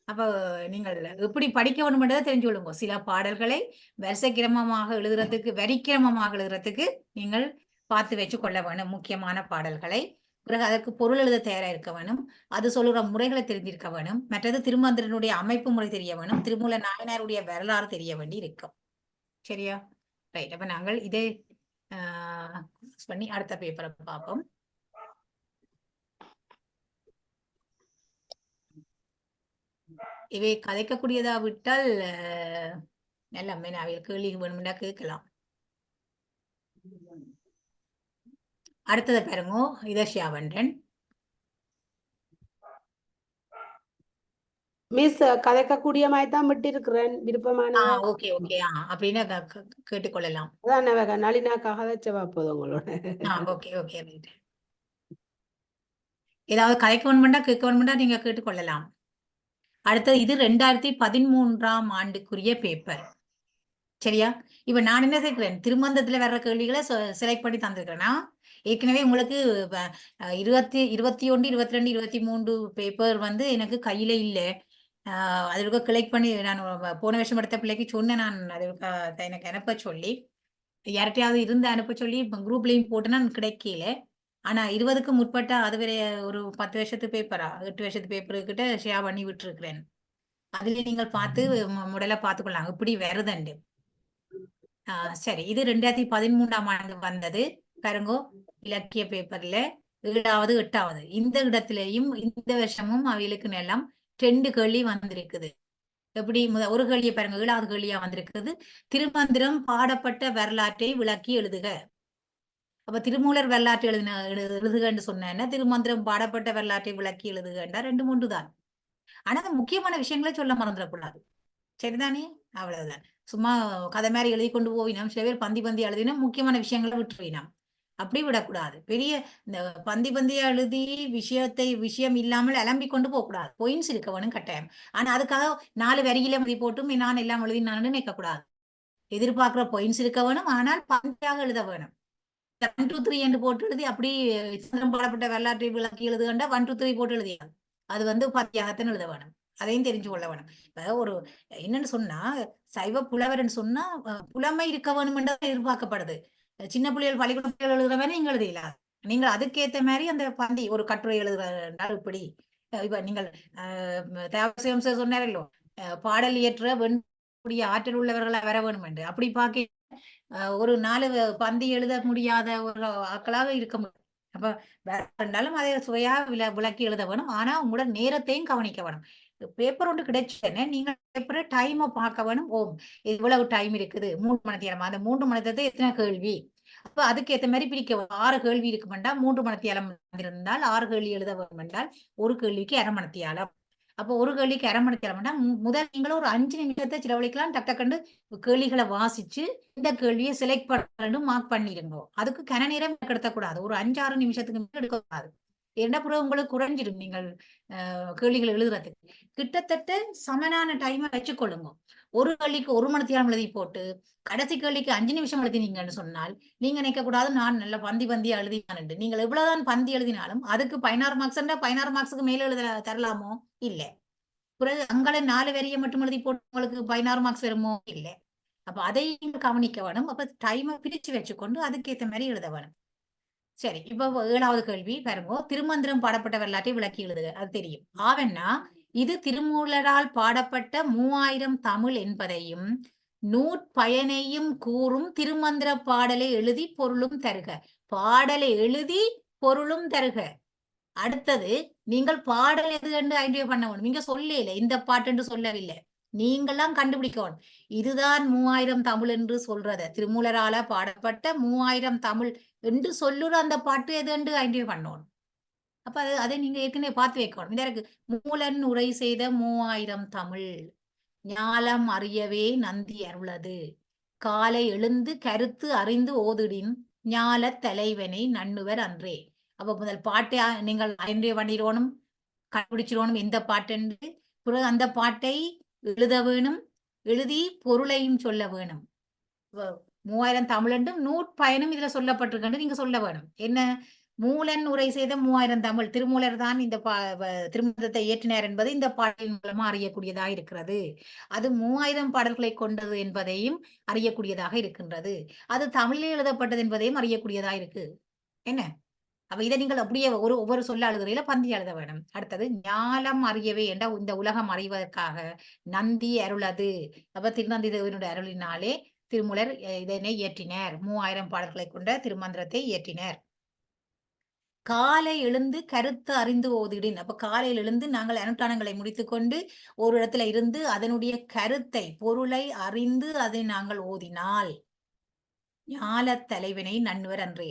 Speaker 1: அப்ப நீங்கள் எப்படி படிக்க வேண்டும்ன்றதை தெரிஞ்சு கொள்ளுங்க. சில பாடல்களை வரிக்கிரமமாக எழுதுறதுக்கு நீங்கள் பார்த்து வச்சு கொள்ள வேணும் முக்கியமான பாடல்களை. பிறகு அதற்கு பொருள் எழுத தயாரா இருக்க வேணும். அது சொல்லுற முறைகளை தெரிஞ்சிருக்க வேணும். மற்றது திருமந்திரனுடைய அமைப்பு முறை தெரிய வேணும். திருமூல நாயனாருடைய வரலாறு தெரிய வேண்டி இருக்கும். சரியா? ரைட். அப்ப நாங்கள் இதே பண்ணி அடுத்த பேப்பரை பார்ப்போம். இவை கதைக்கக்கூடியதா விட்டால் எல்லாமே அவைகள் கேள்வி வேணும்னா கேட்கலாம். அடுத்தது பாருங்க, இதர்ஷியாவன்றன்.
Speaker 2: மிஸ் கதைக்கக்கூடிய மாதிரி தான் விட்டு இருக்கிறேன். விருப்பமான
Speaker 1: ஓகே ஓகே அப்படின்னு கேட்டுக்கொள்ளலாம்.
Speaker 2: அதான் நளினாக்காக கதைச்சவா போதும் உங்களோட.
Speaker 1: Okay okay right. ஏதாவது கதைக்க வேணுமெண்டா கேட்க வேணுமெண்டா நீங்க கேட்டுக்கொள்ளலாம். அடுத்தது இது 2013ஆம் ஆண்டுக்குரிய பேப்பர். சரியா? இப்ப நான் என்ன செய்கிறேன், திருமந்தத்துல வர்ற கேள்விகளை செலக்ட் பண்ணி தந்திருக்கிறேன்னா, ஏற்கனவே உங்களுக்கு 21, 22, 23 பேப்பர் வந்து எனக்கு கையில இல்ல. அதுக்கு கலெக்ட் பண்ணி நான் போன வருஷம் எடுத்த பிள்ளைக்கு சொன்னேன். நான் அது எனக்கு அனுப்ப சொல்லி, யார்கிட்டயாவது இருந்து அனுப்ப சொல்லி குரூப்லயும் போட்டுனா கிடைக்கல. ஆனா 20க்கு முற்பட்ட அதுவரை ஒரு 10 வருஷத்து பேப்பரா 8 வருஷத்து பேப்பரு கிட்ட ஷேர் பண்ணி விட்டுருக்கிறேன். அதுல நீங்கள் பார்த்து முடலை பார்த்துக்கொள்ளலாம் இப்படி வருதுண்டு. சரி, இது 2013ஆம் ஆண்டு வந்தது. பாருங்கோ, இலக்கிய பேப்பர்ல 7வது 8வது இந்த இடத்திலையும் இந்த வருஷமும் அவைகளுக்கு எல்லாம் 2 கேள்வி வந்திருக்குது. எப்படி ஒரு கேள்வியை பாருங்க, 7வது கேள்வியா வந்திருக்குது. திருமந்திரம் பாடப்பட்ட வரலாற்றை விளக்கி எழுதுக. அப்ப திருமூலர் வரலாற்றை எழுதுகன்னு சொன்னா, திருமந்திரம் பாடப்பட்ட வரலாற்றை விளக்கி எழுதுகண்டா 2, 3 தான். ஆனா முக்கியமான விஷயங்களை சொல்ல மறந்துடக்கூடாது. சரிதானே? அவ்வளவுதான். சும்மா கதை மாதிரி எழுதி கொண்டு போவினோம். சில பேர் பந்தி எழுதினா முக்கியமான விஷயங்களை விட்டுருவினோம். அப்படி விடக்கூடாது. பெரிய இந்த பந்தியா எழுதி விஷயம் இல்லாமல் அலம்பி கொண்டு போகக்கூடாது. பாயிண்ட்ஸ் இருக்க வேணும் கட்டாயம். ஆனா அதுக்காக 4 வரியில எழுதி போட்டும் நான் எல்லாம் எழுதினான்னு நினைக்கக்கூடாது. எதிர்பார்க்கிற பாயிண்ட்ஸ் இருக்க வேணும். ஆனால் பந்தியாக எழுத வேணும். 1, 2, 3 என்று போட்டு எழுதி அப்படி பாடப்பட்ட வரலாற்றை விளக்கி எழுதுகண்டா 1, 2, 3 போட்டு எழுதியாது. அது வந்து பத்தியாகத்தான் எழுத வேணும். அதையும் தெரிஞ்சு கொள்ள வேணும். இப்ப ஒரு என்னன்னு சொன்னா, சைவ புலவர்ன்னு சொன்னா புலமை இருக்க வேணும் என்றதான் எதிர்பார்க்கப்படுது. சின்ன பிள்ளைகள் பள்ளிக்கூடத்தில் எழுதுற மாதிரி நீங்க எழுதலாம். நீங்கள் அதுக்கேற்ற மாதிரி அந்த பந்தி ஒரு கட்டுரை எழுதுறால் இப்படி இப்ப நீங்கள் தேவசிவம் சொன்னாரല്ലോ, பாடல் இயற்ற வெண்கூடிய ஆற்றல் உள்ளவர்களை வர வேணும் என்று. அப்படி பார்க்க ஒரு 4 பந்தி எழுத முடியாத ஒரு ஆக்களாக இருக்க முடியும். அப்ப வேண்டாலும் அதை சுவையா விளக்கி எழுத வேணும். ஆனா உங்களோட நேரத்தையும் கவனிக்க வேணும். பேப்பர் ஒன்று கிடைச்சேன்னு நீங்க பேப்பரை டைமை பார்க்க வேணும். இவ்வளவு டைம் இருக்குது 3 மணி நேரம். அந்த 3 மணி நேரத்தை எத்தனை கேள்வி? அப்ப அதுக்கு ஏத்த மாதிரி பிரிக்க 6 கேள்வி இருக்குமெண்டா 3 மணித்தியாலம் இருந்தால் 6 கேள்வி எழுத வேண்டும் என்றால் ஒரு கேள்விக்கு 1/2 மணித்தியாலம். அப்போ ஒரு கேள்விக்கு 1/2 மணித்தியாலம்னா முதல் நீங்களும் ஒரு 5 நிமிஷத்தை செலவழிக்கலாம். டக்கு கேள்விகளை வாசிச்சு இந்த கேள்வியை செலக்ட் பண்ணி மார்க் பண்ணிடுங்க. அதுக்கு கன நேரம் எடுக்கக்கூடாது. ஒரு 5-6 நிமிஷத்துக்கு மேல எடுக்கக்கூடாது. என்ன பிறகு உங்களுக்கு குறைஞ்சிடும் நீங்கள் கேள்விகள் எழுதுறதுக்கு. கிட்டத்தட்ட சமனான டைமை வச்சுக்கொள்ளுங்க. ஒரு கேள்விக்கு 1 மணித்தியாலம் எழுதி போட்டு கடைசி கேள்விக்கு 5 நிமிஷம் எழுதினீங்கன்னு சொன்னால் நீங்க நினைக்கக்கூடாது நான் நல்ல பந்தியா எழுதினான். நீங்கள் எவ்வளவுதான் பந்தி எழுதினாலும் அதுக்கு 16 மார்க்ஸ் 16 மார்க்ஸுக்கு மேல எழுத தரலாமோ? இல்ல. பிறகு அங்களை 4 வரியை மட்டும் எழுதி போட்டு உங்களுக்கு 16 மார்க்ஸ் வருமோ? இல்லை. அப்ப அதையும் கவனிக்க வேணும். அப்ப டைமை பிரிச்சு வச்சுக்கொண்டு அதுக்கேற்ற மாதிரி எழுத வேணும். சரி, இப்ப 7வது கேள்வி பாருங்க, திருமந்திரம் பாடப்பட்ட வரலாற்றை விளக்கி எழுதுக. அது தெரியும். ஆவன்னா இது திருமூலரால் பாடப்பட்ட 3000 தமிழ் என்பதையும் நூற்பயனையும் கூறும் திருமந்திர பாடலை எழுதி பொருளும் தருக. பாடலை எழுதி பொருளும் தருக. அடுத்தது நீங்கள் பாடல் எது என்று ஐடென்டிஃபை பண்ண வேணும். நீங்க சொல்லல இந்த பாட்டு என்று சொல்லவில்லை. நீங்களாம் கண்டுபிடிக்கணும். இதுதான் 3000 தமிழ் என்று சொல்றத திருமூலரால பாடப்பட்ட 3000 தமிழ் என்று சொல்லுற அந்த பாட்டு எது என்று ஐடென்டிஃபை பண்ணணும். அப்ப அதை நீங்க ஏற்கனவே பார்த்து வைக்கணும். இதற்கு மூலன் உரை செய்த 3000 தமிழ் ஞாலம் அறியவே நந்தி அருளது காலை எழுந்து கருத்து அறிந்து ஓதுடின் ஞால தலைவனை நண்ணுவர் அன்றே. அப்ப முதல் பாட்டை நீங்கள் ஐடென்டிஃபை பண்ணிடணும், கண்டுபிடிச்சிடணும் எந்த பாட்டு. பிறகு அந்த பாட்டை எழுத வேணும், எழுதி பொருளையும் சொல்ல வேணும். 3000 தமிழ் என்றும் நூற்பயனும் இதுல சொல்லப்பட்டிருக்கு நீங்க சொல்ல வேணும். என்ன மூலன் உரை செய்த 3000 தமிழ். திருமூலர் தான் இந்த திருமந்திரத்தை இயற்றினார் என்பது இந்த பாடலின் மூலமா அறியக்கூடியதாக இருக்கிறது. அது 3000 பாடல்களை கொண்டது என்பதையும் அறியக்கூடியதாக இருக்கின்றது. அது தமிழில் எழுதப்பட்டது என்பதையும் அறியக்கூடியதாக இருக்கு. என்ன? அப்ப இதை நீங்கள் அப்படியே ஒவ்வொரு சொல்ல அழுகுறையில பந்தி எழுத வேணும். அடுத்தது ஞாலம் அறியவே என்ற இந்த உலகம் அறிவதற்காக நந்தி அருளது. அப்ப திருநந்தி தேவனுடைய அருளினாலே திருமூலர் இதனை இயற்றினார். 3000 பாடல்களை கொண்ட திருமந்திரத்தை இயற்றினார். காலை எழுந்து கருத்து அறிந்து ஓதிடின். அப்ப காலையில் எழுந்து நாங்கள் அனுஷ்டானங்களை முடித்துக்கொண்டு ஒரு இடத்துல இருந்து அதனுடைய கருத்தை, பொருளை அறிந்து அதை நாங்கள் ஓதினால் ஞாலத் தலைவனை நண்ணுவர் அன்றே.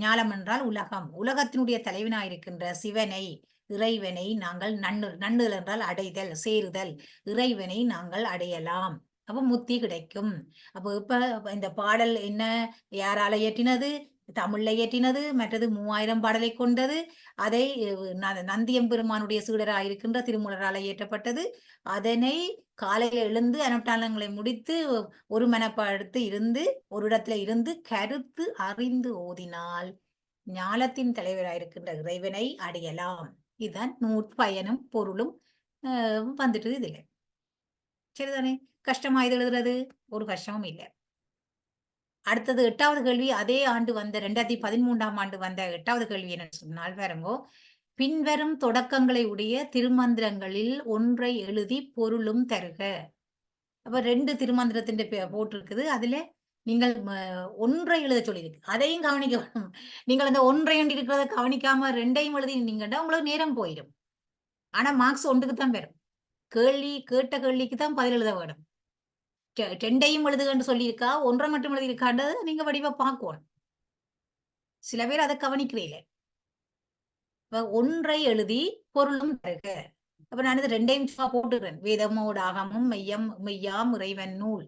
Speaker 1: ஞாலம் என்றால் உலகம். உலகத்தினுடைய தலைவனாயிருக்கின்ற சிவனை, இறைவனை நாங்கள் நண்ணுதல் என்றால் அடைதல், சேருதல். இறைவனை நாங்கள் அடையலாம். அப்ப முத்தி கிடைக்கும். அப்ப இப்ப இந்த பாடல் என்ன, யாரால இயற்றினது? தமிழ்ல இயற்றினது. மற்றது 3000 பாடலை கொண்டது. அதை நந்தியம்பெருமானுடைய சீடராயிருக்கின்ற திருமூலரால் இயற்றப்பட்டது. அதனை காலையில எழுந்து அனுஷ்டானங்களை முடித்து ஒரு மனப்படுத்து இருந்து ஒரு இடத்துல இருந்து கருத்து அறிந்து ஓதினால் ஞாலத்தின் தலைவராயிருக்கின்ற இறைவனை அடையலாம். இதுதான் நூற்பயனும் பொருளும் வந்துட்டு இதுல. சரிதானே? கஷ்டமா இது எழுதுறது? ஒரு கஷ்டமும் இல்லை. அடுத்தது 8வது கேள்வி. அதே ஆண்டு வந்த 2013ஆம் ஆண்டு வந்த 8வது கேள்வி என்ன சொன்னால் பாருங்கோ, பின்வரும் தொடக்கங்களை உடைய திருமந்திரங்களில் ஒன்றை எழுதி பொருளும் தருக. அப்ப 2 திருமந்திரத்தின் போட்டிருக்குது. அதுல நீங்கள் ஒன்றை எழுத சொல்லியிருக்கு. அதையும் கவனிக்கணும். நீங்கள் அந்த ஒன்றை இருக்கிறத கவனிக்காம 2ஐயும் எழுதினீங்கன்னா உங்களுக்கு நேரம் போயிடும். ஆனா மார்க்ஸ் 1க்கு தான் வரும். கேட்ட கேள்விக்கு தான் பதில் எழுத வேணும். 2ஐயும் எழுதுகன்னு சொல்லியிருக்கா, 1 மட்டும் எழுதியிருக்கான்றது நீங்க வடிவா பார்க்கணும். சில பேர் அதை கவனிக்கிறீங்க. ஒன்றை எழுதி பொருளும் தருக. அப்ப நான் இது 2ஐயும் போட்டுக்கிறேன். வேதமோடாகமும் மெய்யாம் இறைவன் நூல்.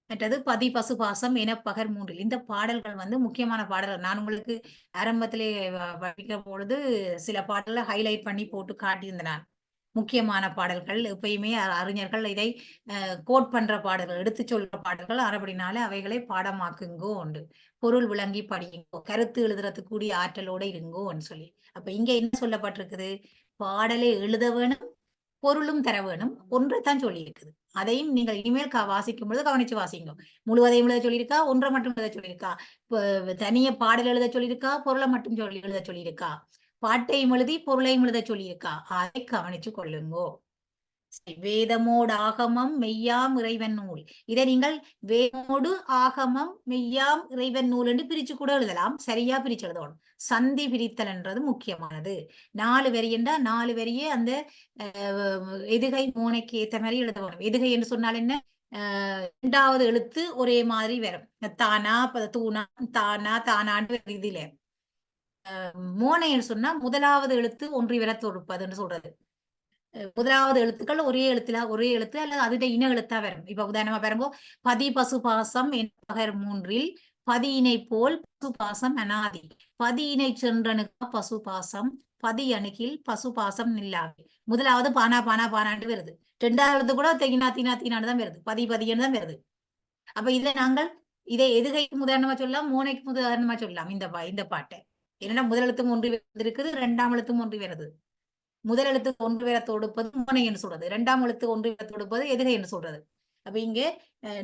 Speaker 1: மற்றது பதி பசுபாசம் என பகர் 3. இந்த பாடல்கள் முக்கியமான பாடல்கள். நான் உங்களுக்கு ஆரம்பத்திலே படிக்கிற பொழுது சில பாடல்களை ஹைலைட் பண்ணி போட்டு காட்டியிருந்தேன். நான் முக்கியமான பாடல்கள். எப்பயுமே அறிஞர்கள் இதை கோட் பண்ற பாடல்கள், எடுத்து சொல்ற பாடல்கள். அப்படினால அவைகளை பாடமாக்குங்கோ உண்டு. பொருள் விளங்கி படியுங்கோ, கருத்து எழுதுறதுக்கு கூடிய ஆற்றலோட இருங்கோன்னு சொல்லி. அப்ப இங்க என்ன சொல்லப்பட்டிருக்குது? பாடலை எழுத வேணும், பொருளும் தர வேணும். ஒன்றைத்தான் சொல்லி இருக்குது. அதையும் நீங்கள் இனிமேல் வாசிக்கும் பொழுது கவனிச்சு வாசிங்க. முழுவதையும் எழுத சொல்லியிருக்கா, ஒன்றை மட்டும் எழுத சொல்லியிருக்கா, தனிய பாடல் எழுத சொல்லியிருக்கா, பொருளை மட்டும் எழுத சொல்லியிருக்கா, பாட்டையும் எழுதி பொருளையும் எழுத சொல்லியிருக்கா, அதை கவனிச்சு கொள்ளுங்கோ. வேதமோடு ஆகமம் மெய்யாம் இறைவன் நூல். இதை நீங்கள் வேதமோடு ஆகமம் மெய்யாம் இறைவன் நூல் என்று பிரிச்சு கூட எழுதலாம். சரியா பிரிச்சு எழுதணும். சந்தி பிரித்தல் என்றது முக்கியமானது. 4 வரி என்றா 4 வரியே அந்த எதுகை மோனைக்கு ஏத்த மாதிரி எழுதணும். எதுகை என்று சொன்னால் என்ன? 2வது எழுத்து ஒரே மாதிரி வரும். தானா, தூணா, தானா, தானான்னு இதுல. மோனை என்று சொன்னா 1வது எழுத்து ஒன்றி வர தொடுப்பதுன்னு சொல்றது. 1வது எழுத்துக்கள் ஒரே எழுத்து அல்லது அதுடைய இன எழுத்தா வரும். இப்ப உதாரணமா பாருங்க, பதி பசுபாசம் என்பகர் 3ல் பதியினை போல் பசுபாசம் அனாதி. பதியினை சென்றனுக்கா பசுபாசம், பதி அணுகில் பசுபாசம் நில்லாது. 1வது பானா பானா பானாண்டு வருது. 2வது கூட தீனா தீனா தீனான்னு தான் வருது. பதின்னு தான் வருது. அப்ப இதுல நாங்கள் இதை எதுகைக்கு உதாரணமா சொல்லலாம், மோனைக்கு உதாரணமா சொல்லலாம். இந்த பாட்டை என்னன்னா முதலெழுத்தும் ஒன்றி இருக்குது, 2ஆம் எழுத்தும் ஒன்றி வருது. முதல் எழுத்து ஒன்று வேற தொடுப்பது மோனை என்று சொல்றது, 2ஆம் எழுத்து ஒன்று வேற தொடுப்பது எதுகை என்று சொல்றது. அப்ப இங்கே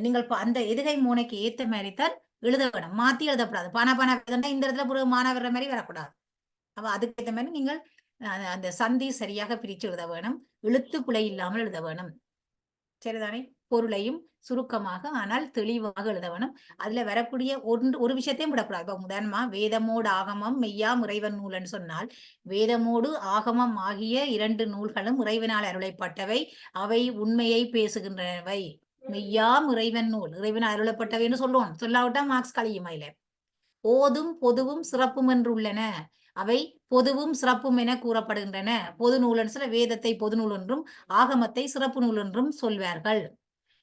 Speaker 1: நீங்கள் அந்த எதுகை மோனைக்கு ஏத்த மாதிரி தான் எழுத வேணும். மாத்தி எழுதப்படாது. பானா பானா இந்த இடத்துல மானா வர்ற மாதிரி வரக்கூடாது. அப்ப அதுக்கு ஏற்ற மாதிரி நீங்கள் அந்த சந்தி சரியாக பிரிச்சு எழுத வேணும். எழுத்து பிழை இல்லாமல் எழுத வேணும். சரிதானே? பொருளையும் சுருக்கமாக ஆனால் தெளிவாக எழுத வேணும். அதுல வரக்கூடிய ஒரு விஷயத்தையும் விடக்கூடாது. இப்ப உதாரணமா வேதமோடு ஆகமம் மெய்யாம் இறைவன் நூல்னு சொன்னால், வேதமோடு ஆகமம் ஆகிய 2 நூல்களும் இறைவனால் அருளப்பட்டவை. அவை உண்மையை பேசுகின்றவை. மெய்யாம் இறைவன் நூல், இறைவனால் அருளப்பட்டவைன்னு சொல்லுவோம். சொல்லாவிட்டா மார்க்ஸ் கழியும். அதுல ஓதும் பொதுவும் சிறப்பும் என்றுள்ளன. அவை பொதுவும் சிறப்பும் என கூறப்படுகின்றன. பொது நூல் சொல்ல வேதத்தை பொது நூல் என்றும் ஆகமத்தை சிறப்பு நூல் என்றும் சொல்வார்கள்.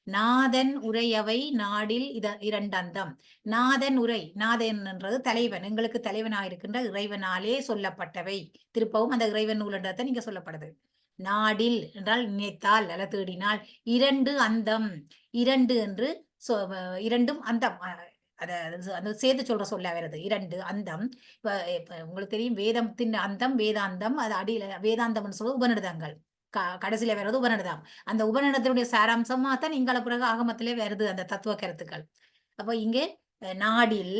Speaker 1: நாதன் உரையவை நாடில் 2 அந்தம். நாதன் உரை, நாதன் என்றது தலைவன், எங்களுக்கு தலைவனாக இருக்கின்ற இறைவனாலே சொல்லப்பட்டவை. திருப்பவும் அந்த இறைவன் நூல் என்றதை நீங்க சொல்லப்படுது. நாடில் என்றால் நினைத்தால் அல்ல தேடினால். 2 அந்தம், 2 என்று 2ம் அந்தம். அந்த சேர்த்து சொல்ற சொல்ல வருது இரண்டு அந்தம். இப்ப உங்களுக்கு தெரியும் வேதத்தின் அந்தம் வேதாந்தம், அது அடியில வேதாந்தம்னு சொல்றது உபநிடதங்கள். கடைசியில வர்றது உபநிடதம். அந்த உபநிடதத்தினுடைய சாராம்சமா தான் இங்கால பிறகு ஆகமத்திலே வருது அந்த தத்துவ கருத்துக்கள். அப்ப இங்கே நாடில்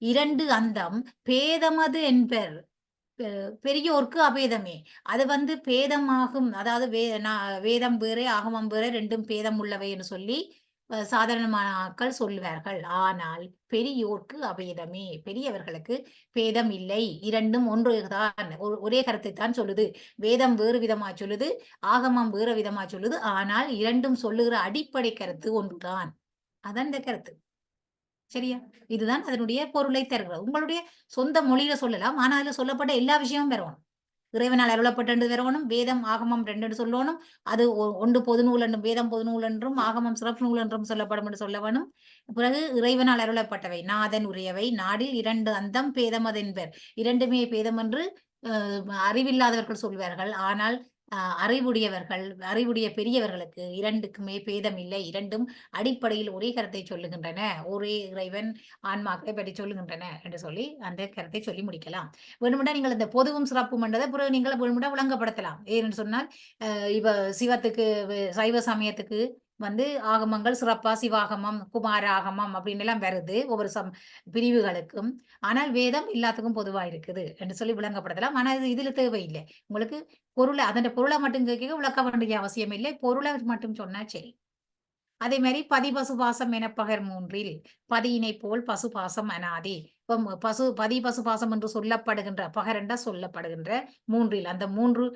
Speaker 1: இரண்டு அந்தம் பேதமது என்பர். பெரியோர்க்கு அபேதமே. அது பேதமாகும். அதாவது வேதம் வேறே ஆகமம் வேறே ரெண்டும் பேதம் உள்ளவைன்னு சொல்லி சாதாரணமான ஆட்கள் சொல்லுவார்கள். ஆனால் பெரியோர்க்கு அபேதமே. பெரியவர்களுக்கு பேதம் இல்லை. இரண்டும் ஒன்றுதான். ஒரே கருத்தை தான் சொல்லுது. வேதம் வேறு விதமா சொல்லுது, ஆகமம் வேறு விதமா சொல்லுது. ஆனால் இரண்டும் சொல்லுகிற அடிப்படை கருத்து ஒன்றுதான். அதான் இந்த கருத்து. சரியா? இதுதான் அதனுடைய பொருளை தருகிறது. உங்களுடைய சொந்த மொழியில சொல்லலாம். ஆனா அதுல சொல்லப்பட்ட எல்லா விஷயமும் வரணும். இறைவனால் அருளப்பட்டது வரணும். வேதம் ஆகமம் 2 சொல்லணும். அது ஒன்று பொதுநூல் என்றும் வேதம் பொதுநூல் என்றும் ஆகமம் சிறப்பு நூல் என்றும் சொல்லப்படும் என்று சொல்ல வேணும். பிறகு இறைவனால் அருளப்பட்டவை நாதன் உரியவை நாடில் 2 அந்தம் பேதமதென்பர். இரண்டுமே பேதம் என்று அறிவில்லாதவர்கள் சொல்வார்கள். ஆனால் அறிவுடைய பெரியவர்களுக்கு இரண்டுக்குமே பேதம் இல்லை. இரண்டும் அடிப்படையில் ஒரே கருத்தை சொல்லுகின்றன. ஒரே இறைவன் ஆன்மாக்களை பற்றி சொல்லுகின்றன என்று சொல்லி அந்த கருத்தை சொல்லி முடிக்கலாம். வேணுமெண்டா நீங்கள் இந்த பொதுவும் சிறப்பும் என்றதை பிறகு நீங்கள் வேணுமெண்டா விளங்கப்படுத்தலாம். ஏன்னு சொன்னால் இப்ப சிவத்துக்கு சைவ சமயத்துக்கு ஆகமங்கள் சிறப்பா சிவாகமம், குமாராகமம் அப்படின்னு எல்லாம் வருது ஒவ்வொரு பிரிவுகளுக்கும். ஆனால் வேதம் எல்லாத்துக்கும் பொதுவா இருக்குது என்று சொல்லி விளங்கப்படுத்தலாம். ஆனா இதுல தேவையில்லை. உங்களுக்கு அதன் பொருளை மட்டும் கேட்க விளக்க வேண்டிய அவசியம் இல்லை. பொருளை மட்டும் சொன்னா சரி. அதே மாதிரி பதி பசு பாசம் என பகர் மூன்றில் பதியினை போல் பசு பாசம் அனாதி. பதி பசு பாசம் என்று சொல்லப்படுகின்ற பகர் என்ற சொல்லப்படுகின்ற மூன்றில் அந்த மூன்று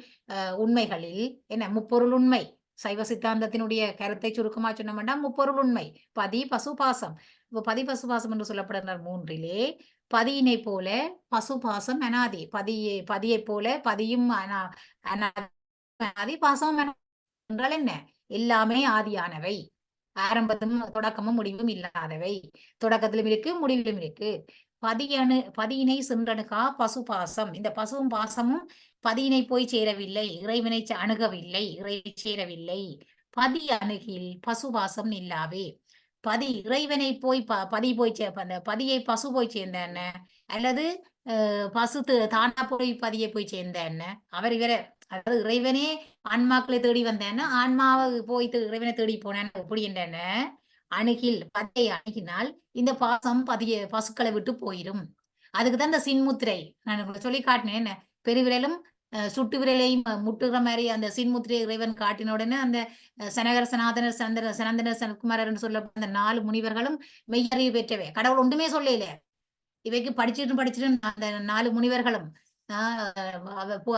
Speaker 1: உண்மைகளில் என்ன முப்பொருள் உண்மை. சைவ சித்தாந்தத்தினுடைய கருத்தை சுருக்கமா சொன்னோம்னா முப்பொருள் உண்மை பதி பசு பாசம். பதி பசு பாசம் என்று சொல்லப்படுகின்ற மூன்றிலே பதியினை போல பசு பாசம் அனாதி. பதியை போல பதியும் அனாதி பாசம் என்றால் என்ன? எல்லாமே ஆதியானவை. ஆரம்பமும் தொடக்கமும் முடிவும் இல்லாதவை. தொடக்கத்திலும் இருக்கு முடிவிலும் இருக்கு. பதியினை சென்றணுகா பசு பாசம். இந்த பசுவும் பாசமும் பதியினை போய் சேரவில்லை. இறைவனை அணுகவில்லை. இறைவை சேரவில்லை. பதி அணுகில் பசு பாசம் இல்லாவே. இறைவனை போய் பதி போய் அந்த பதியை பசு போய் சேர்ந்த என்ன அல்லது பசு தானா போய் பதியை போய் சேர்ந்த என்ன அவர் அதாவது இறைவனே ஆன்மாக்களை தேடி வந்தேன்னா ஆன்மாவை போய் இறைவனை தேடி போனேன் எப்படி என்ன அணுகில் பதியை அணுகினால் இந்த பாசம் பசுக்களை விட்டு போயிடும். அதுக்குதான் இந்த சின்முத்திரை நான் சொல்லி காட்டினேன். என்ன பெருவிரலும் சுட்டு விரலையும் முட்டுகிற மாதிரி அந்த சின்முத்திரை இறைவன் காட்டின உடனே அந்த சனகர சனாதனர் சனந்தனர் சனத்குமாரர் சொல்லப்பட்ட அந்த 4 முனிவர்களும் மெய்யறிவு பெற்றவை. கடவுள் ஒன்றுமே சொல்லல. இவைக்கு படிச்சுட்டு அந்த 4 முனிவர்களும்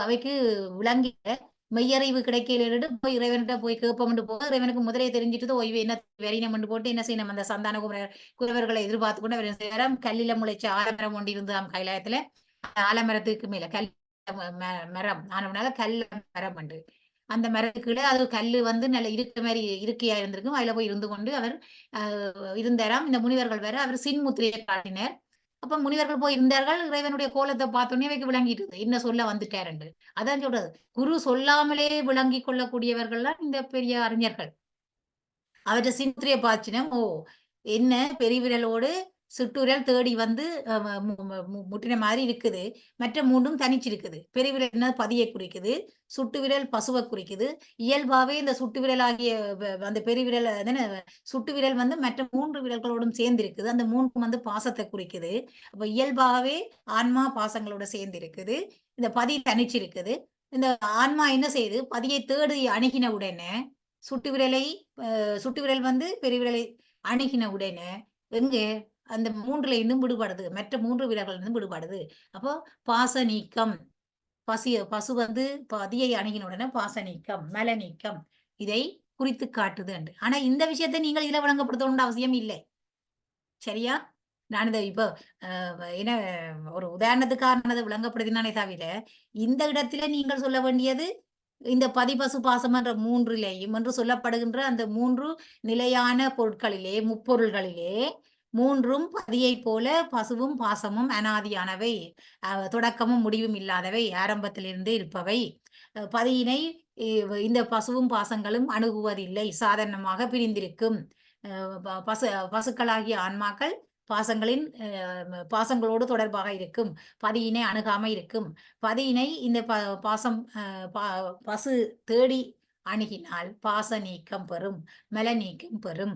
Speaker 1: அவைக்கு விளங்கிய மெய்யறிவு கிடைக்கல போய் இறைவன்கிட்ட போய் கேட்போம்னு போக இறைவனுக்கு முதலே தெரிஞ்சிட்டு ஓய்வு என்ன வெறினம் போட்டு என்ன செய்யணும் அந்த சந்தான குறவர்களை எதிர்பார்த்து கொண்டு அவர் கல்லில முளைச்ச ஆலமரம் கொண்டு இருந்தாம் கைலாயத்துல. ஆலமரத்துக்கு மேல கல் மரம் ஆனவனால கல்ல மரம் உண்டு. அந்த மரத்துக்குள்ள அது கல்லு நல்ல இருக்க மாதிரி இருக்கையா இருந்திருக்கும். அதுல போய் இருந்து கொண்டு அவர் இருந்தாராம். இந்த முனிவர்கள் வேற அவர் சின்முத்திரையை காட்டினார். அப்ப முனிவர்கள் போய் இருந்தார்கள். இறைவனுடைய கோலத்தை பார்த்தோன்னே வைக்க விளங்கிட்டு என்ன சொல்ல வந்துட்டாரு. அதான் சொல்றது குரு சொல்லாமலே விளங்கி கொள்ளக்கூடியவர்கள் இந்த பெரிய அறிஞர்கள். அவற்றை சின்முத்திரையை பாய்ச்சினோம். ஓ என்ன பெருவிரலோடு சுட்டுவிரல் தேடி முட்டின மாதிரி இருக்குது. மற்ற மூன்றும் தனிச்சிருக்குது. பெருவிரல் என்ன பதியை குறிக்குது. சுட்டுவிரல் பசுவை குறிக்குது. இயல்பாவே இந்த சுட்டுவிரல் ஆகிய அந்த பெருவிரல் சுட்டுவிரல் மற்ற 3 விரல்களோடும் சேர்ந்து இருக்குது. அந்த 3 பாசத்தை குறிக்குது. அப்ப இயல்பாகவே ஆன்மா பாசங்களோட சேர்ந்து இருக்குது. இந்த பதி தனிச்சிருக்குது. இந்த ஆன்மா என்ன செய்யுது? பதியை தேடி அணுகின உடனே சுட்டுவிரல் பெருவிரலை அணுகின உடனே எங்கே அந்த 3ல இன்னும் விடுபடுது. மற்ற 3 விரல்கள் இருந்தும் விடுபடுது. அப்போ பாச நீக்கம். பசு பதியை அணுகின உடனே பாச நீக்கம் மல நீக்கம் இதை குறித்து காட்டுது. ஆனா இந்த விஷயத்தை நீங்கள் இதுல விளங்கப்படுத்தணும்னு அவசியம் இல்லை. சரியா? நான் இதை இப்போ என்ன ஒரு உதாரணத்துக்காக விளங்கப்படுத்தினானே தவிர இந்த இடத்துல நீங்கள் சொல்ல வேண்டியது இந்த பதி பசு பாசம் என்ற 3லேயும் என்று சொல்லப்படுகின்ற அந்த 3 நிலையான பொருட்களிலே முப்பொருள்களிலே 3ம் பதியை போல பசுவும் பாசமும் அனாதியானவை. தொடக்கமும் முடிவும் இல்லாதவை. ஆரம்பத்திலிருந்து இருப்பவை. பதியினை இந்த பசுவும் பாசங்களும் அணுகுவதில்லை. சாதாரணமாக பிரிந்திருக்கும். பசுக்களாகிய ஆன்மாக்கள் பாசங்களின் பாசங்களோடு தொடர்பாக இருக்கும். பதியினை அணுகாம இருக்கும். பதியினை இந்த பாசம் பசு தேடி அணுகினால் பாச நீக்கம் பெறும், மல நீக்கம் பெறும்.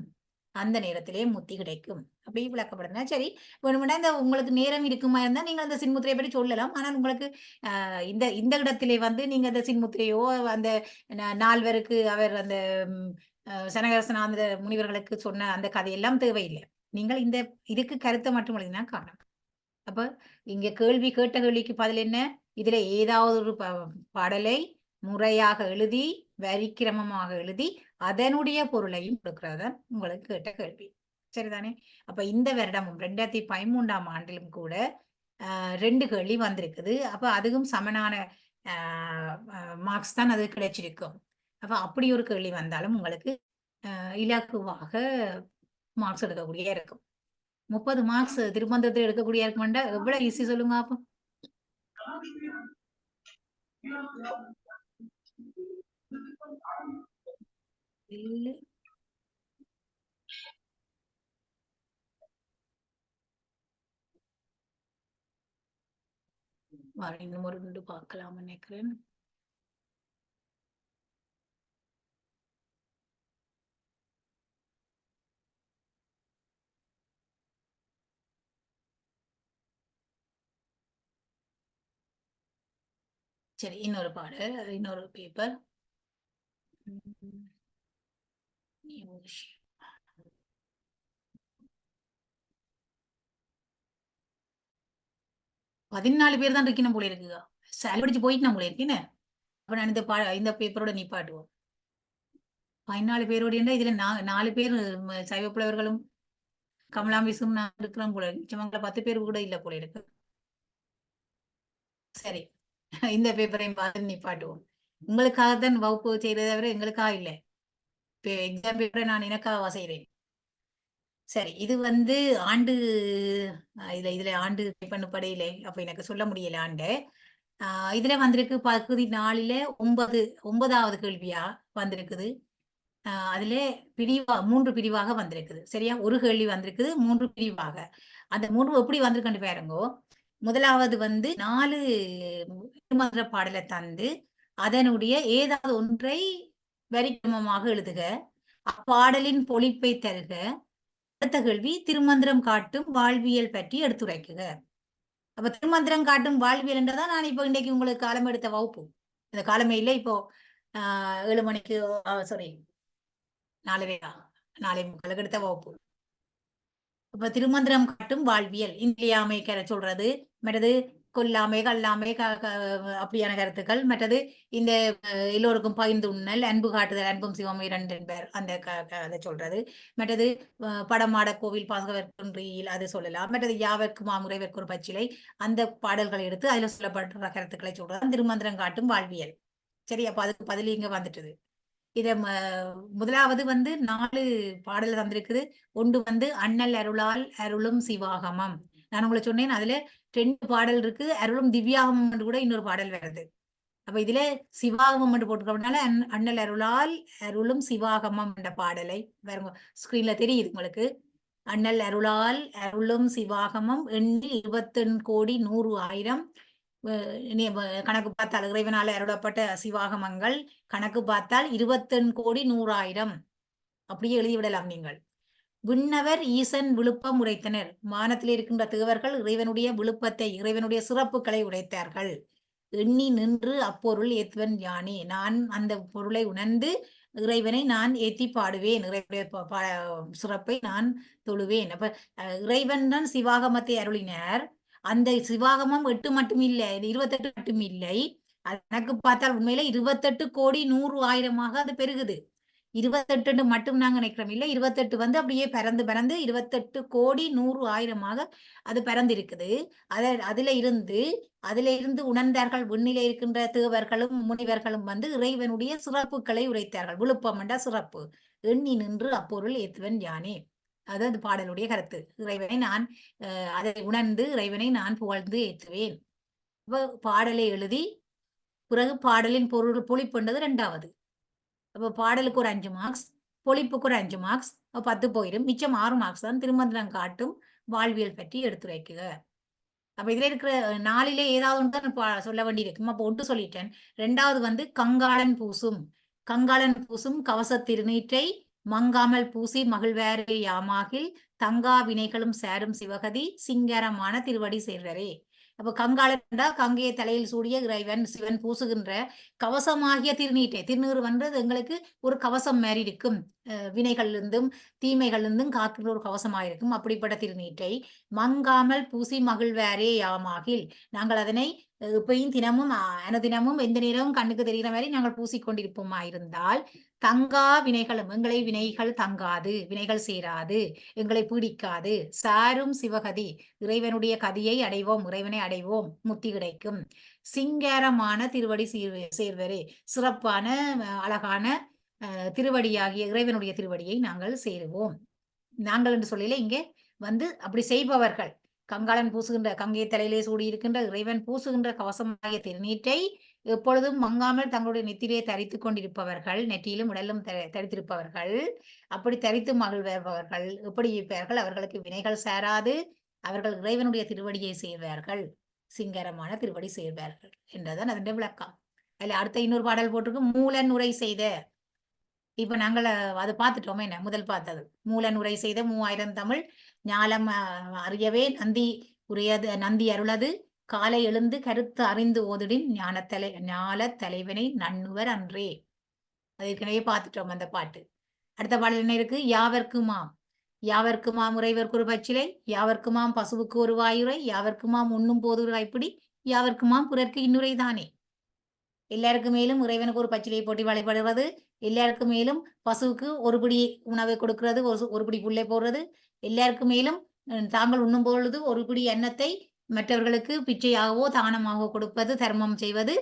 Speaker 1: அந்த நேரத்திலே முத்தி கிடைக்கும். அப்படி விளக்கப்படுதுன்னா சரி. வேணுமெண்டா இந்த உங்களுக்கு நேரம் இருக்குமா இருந்தா நீங்க அந்த சின்முத்திரையை பற்றி சொல்லலாம். ஆனால் உங்களுக்கு இந்த இந்த இடத்திலே வந்து நீங்க அந்த சின்முத்திரையோ அந்த நால்வருக்கு அவர் அந்த சனகரசனாந்த முனிவர்களுக்கு சொன்ன அந்த கதையெல்லாம் தேவையில்லை. நீங்கள் இந்த இதுக்கு கருத்தை மட்டும் எழுதினா காணும். அப்ப இங்க கேள்வி கேட்ட கேள்விக்கு பதில் என்ன? இதுல ஏதாவது ஒரு பாடலை முறையாக எழுதி வரிக்கிரமமாக எழுதி அதனுடைய பொருளையும் கொடுக்கிறதான் உங்களுக்கு கேட்ட கேள்வி. சரிதானே? அப்ப இந்த வருடமும் 2013ஆம் ஆண்டிலும் கூட 2 கேள்வி வந்திருக்குது. அப்ப அதுவும் சமனான மார்க்ஸ் தான் அது கிடைச்சிருக்கும். அப்ப அப்படி ஒரு கேள்வி வந்தாலும் உங்களுக்கு இலகுவாக மார்க்ஸ் எடுக்கக்கூடிய இருக்கும். 30 மார்க்ஸ் திருமந்தத்தில் எடுக்கக்கூடிய இருக்குமெண்டா எவ்வளவு ஈஸி சொல்லுங்க அப்போ. இன்னும் ஒரு 2 பார்க்கலாம் நினைக்கிறேன். சரி, இன்னொரு பாடல், இன்னொரு பேப்பர். பதினாலு பேர் தான் இருக்கணும் போல இருக்குங்க. சால்வடிச்சு போயிட்டு நான் போல இருக்கேன்னு. அப்ப நான் இந்த பேப்பரோட நிப்பாட்டுவோம். 14 பேரோட இதுல 4 பேர் சைவ புலவர்களும் கமலாமிசும் நான் இருக்கிறோம் போல இருக்கு. மிச்சமங்கள 10 பேர் கூட இல்ல போல இருக்கு. சரி, இந்த பேப்பரையும் பார்த்து நிப்பாட்டுவோம். உங்களுக்காகத்தான் வகுப்பு செய்ததை தவிர எங்களுக்காக இல்லை. எக்ஸாம் பேப்பரை நான் எனக்காக செய்கிறேன். சரி, இது வந்து ஆண்டு இதுல ஆண்டு பண்ணப்படையிலே அப்ப எனக்கு சொல்ல முடியல ஆண்டு. இதுல வந்திருக்கு பகுதி 4ல 9வது கேள்வியா வந்திருக்குது. அதுல 3 பிரிவாக வந்திருக்குது. சரியா? ஒரு கேள்வி வந்திருக்குது 3 பிரிவாக. அந்த 3 எப்படி வந்திருக்குன்னு பாருங்கோ. முதலாவது வந்து 4 திருமந்திர பாடலை தந்து அதனுடைய ஏதாவது ஒன்றை வரிக்கிரமமாக எழுதுக. அப்பாடலின் பொழிப்பை தருக. அடுத்த கேள்வி திருமந்திரம் காட்டும் வாழ்வியல் பற்றி எடுத்துரைக்குக. அப்ப திருமந்திரம் காட்டும் வாழ்வியல் என்றதான் நான் இப்போ இன்றைக்கு உங்களுக்கு காலம் எடுத்த வகுப்பு. இந்த காலமே இல்லை. இப்போ 7 மணிக்கு சாரி 4:45 எடுத்த வகுப்பு. அப்ப திருமந்திரம் காட்டும் வாழ்வியல் இந்தியாமை சொல்றது, மற்றது கொல்லாமை கல்லாமை அப்படியான கருத்துக்கள், மற்றது இந்த எல்லோருக்கும் பகிர்ந்து உண்ணல், அன்பு காட்டுதல், அன்பும் சிவம் 2 பேர் அந்த அதை சொல்றது, மற்றது படமாட கோவில் பாசகவர்கில் அது சொல்லலாம், மற்றது யாவர்க்கு மாமுறைவர்க்கு ஒரு பச்சிலை அந்த பாடல்களை எடுத்து அதுல சொல்லப்படுற கருத்துக்களை சொல்றது திருமந்திரம் காட்டும் வாழ்வியல். சரி, அப்ப அதுக்கு பதில் இங்க வந்துட்டுது. இத முதலாவது வந்து 4 பாடல் தந்திருக்குது. ஒன்று வந்து அண்ணல் அருளால் அருளும் சிவாகமம். நான் உங்களுக்கு சொன்னேன் அதுல 2 பாடல் இருக்கு. அருளும் திவ்யாகமம் கூட இன்னொரு பாடல் வருது. அப்ப இதுல சிவாகமம் என்று போட்டுக்கிறதுனால அண்ணல் அருளால் அருளும் சிவாகமம் என்ற பாடலை வேற ஸ்கிரீன்ல தெரியுது உங்களுக்கு. அண்ணல் அருளால் அருளும் சிவாகமம் எண்ணில் 21,100,000 கணக்கு பார்த்தால் இறைவனால் அருளப்பட்ட சிவாகமங்கள் கணக்கு பார்த்தால் 21,100,000 அப்படியே எழுதிவிடலாம் நீங்கள். விண்ணவர் ஈசன் விழுப்பம் உரைத்தனர். வானத்தில் இருக்கின்ற தேவர்கள் இறைவனுடைய விழுப்பத்தை இறைவனுடைய சிறப்புகளை உரைத்தார்கள். எண்ணி நின்று அப்பொருள் ஏத்துவன் யானே. நான் அந்த பொருளை உணர்ந்து இறைவனை நான் ஏத்தி பாடுவேன். இறைவனுடைய சிறப்பை நான் தொழுவேன். அப்ப இறைவன் தான் சிவாகமத்தை அருளினார். அந்த சிவாகமம் 8 மட்டும் இல்லை, 28 மட்டும் இல்லை. எனக்கு பார்த்தால் உண்மையில 28,100,000 அது பெருகுது. 28 மட்டும் நாங்க நினைக்கிறோம் இல்லை, 28 வந்து அப்படியே பறந்து 28,100,000 அது பறந்து இருக்குது. அதுல இருந்து உணர்ந்தார்கள். விண்ணிலே இருக்கின்ற தேவர்களும் முனிவர்களும் வந்து இறைவனுடைய சிறப்புகளை உரைத்தார்கள். விழுப்பம் என்ற சிறப்பு. எண்ணி நின்று அப்பொருள் ஏத்துவன் யானே. அது பாடலுடைய கருத்து. இறைவனை நான் அதை உணர்ந்து இறைவனை நான் புகழ்ந்து ஏற்றுவேன். பாடலை எழுதி பிறகு பாடலின் பொழிப்புன்றது 2வது. அப்ப பாடலுக்கு ஒரு 5 மார்க்ஸ், பொழிப்புக்கு ஒரு 5 மார்க்ஸ், 10 போயிடும். மிச்சம் 6 மார்க்ஸ் தான் திருமந்திரம் காட்டும் வாழ்வியல் பற்றி எடுத்துரைக்குக. அப்ப இதுல இருக்கிற 4லே ஏதாவது ஒன்று தான் சொல்ல வேண்டியிருக்கும். அப்ப ஒன்று சொல்லிட்டேன். 2வது வந்து கங்காளன் பூசும். கங்காளன் பூசும் கவசத் திருநீற்றை மங்காமல் பூசி மகிழ்வாரே யாமாகில் தங்கா வினைகளும் சேரும் சிவகதி சிங்காரமான திருவடி சேர்வரே. அப்ப கங்காளன்டா கங்கையை தலையில் சூடிய இறைவன் சிவன் பூசுகின்ற கவசமாகிய திருநீற்றை, திருநீறு வந்தது எங்களுக்கு ஒரு கவசம் மாதிரி இருக்கும். வினைகளிலிருந்தும் தீமைகளிலிருந்தும் காக்கின்ற ஒரு கவசமாக இருக்கும். அப்படிப்பட்ட திருநீற்றை மங்காமல் பூசி மகிழ்வாரே யாமாகில் நாங்கள் அதனை இப்பயும் தினமும் அனுதினமும் எந்த நேரமும் கண்ணுக்கு தெரிகிற மாதிரி நாங்கள் பூசிக்கொண்டிருப்போமா இருந்தால் தங்கா வினைகளும் எங்களை வினைகள் தங்காது, வினைகள் சேராது, எங்களை பீடிக்காது. சாரும் சிவகதி இறைவனுடைய கதியை அடைவோம், இறைவனை அடைவோம், முத்தி கிடைக்கும். சிங்காரமான திருவடி சேர்வரே சிறப்பான அழகான திருவடியாகிய இறைவனுடைய திருவடியை நாங்கள் சேருவோம். நாங்கள் என்று சொல்லல இங்கே வந்து அப்படி செய்பவர்கள் கங்காளன் பூசுகின்ற கங்கையை தலையிலே சூடி இருக்கின்ற இறைவன் பூசுகின்ற கவசமாகிய திருநீற்றை எப்பொழுதும் மங்காமல் தங்களுடைய நெத்திலே தரித்து கொண்டிருப்பவர்கள், நெற்றியிலும் உடலும் தரித்திருப்பவர்கள், அப்படி தரித்து மகிழ்வர்கள் எப்படி இருப்பார்கள்? அவர்களுக்கு வினைகள் சேராது, அவர்கள் இறைவனுடைய திருவடியை சேர்வார்கள், சிங்கரமான திருவடி சேர்வார்கள் என்றதான் அதனுடைய விளக்கம். அதுல அடுத்த இன்னொரு பாடல் போட்டிருக்கு, மூலன் உரை செய்த. இப்ப நாங்கள் அதை பார்த்துட்டோமே, என்ன முதல் பார்த்தது மூலன் உரை செய்த 3000 தமிழ் ஞாலம் அறியவே நந்தி அருளது காலை எழுந்து கருத்து அறிந்து ஓதிடின் ஞான தலைவனை நண்ணுவர் அன்றே. அது ஏற்கனவே பார்த்துட்டோம் அந்த பாட்டு. அடுத்த பாடல் என்ன இருக்கு? யாவர்க்குமாம் யாவர்க்குமாம் உறைவர்க்கு ஒரு பச்சிலை, யாவர்க்குமாம் பசுவுக்கு ஒரு வாயுரை, யாவர்க்குமாம் உண்ணும் போது ஒரு கைப்பிடி, யாவர்க்குமாம் பிறர்க்கு இன்னுரை தானே. எல்லாருக்கும் மேலும் இறைவனுக்கு ஒரு பச்சிலையை போட்டி வழிபடுவது, எல்லாருக்கும் மேலும் பசுவுக்கு ஒரு பிடி உணவை கொடுக்கிறது, ஒரு பிடி புல்லை போடுறது, எல்லாருக்கும் மேலும் தாங்கள் உண்ணும் பொழுது ஒரு பிடி எண்ணத்தை மற்றவர்களுக்கு பிச்சையாகவோ தானமாகவோ கொடுப்பது, தர்மம் செய்வது,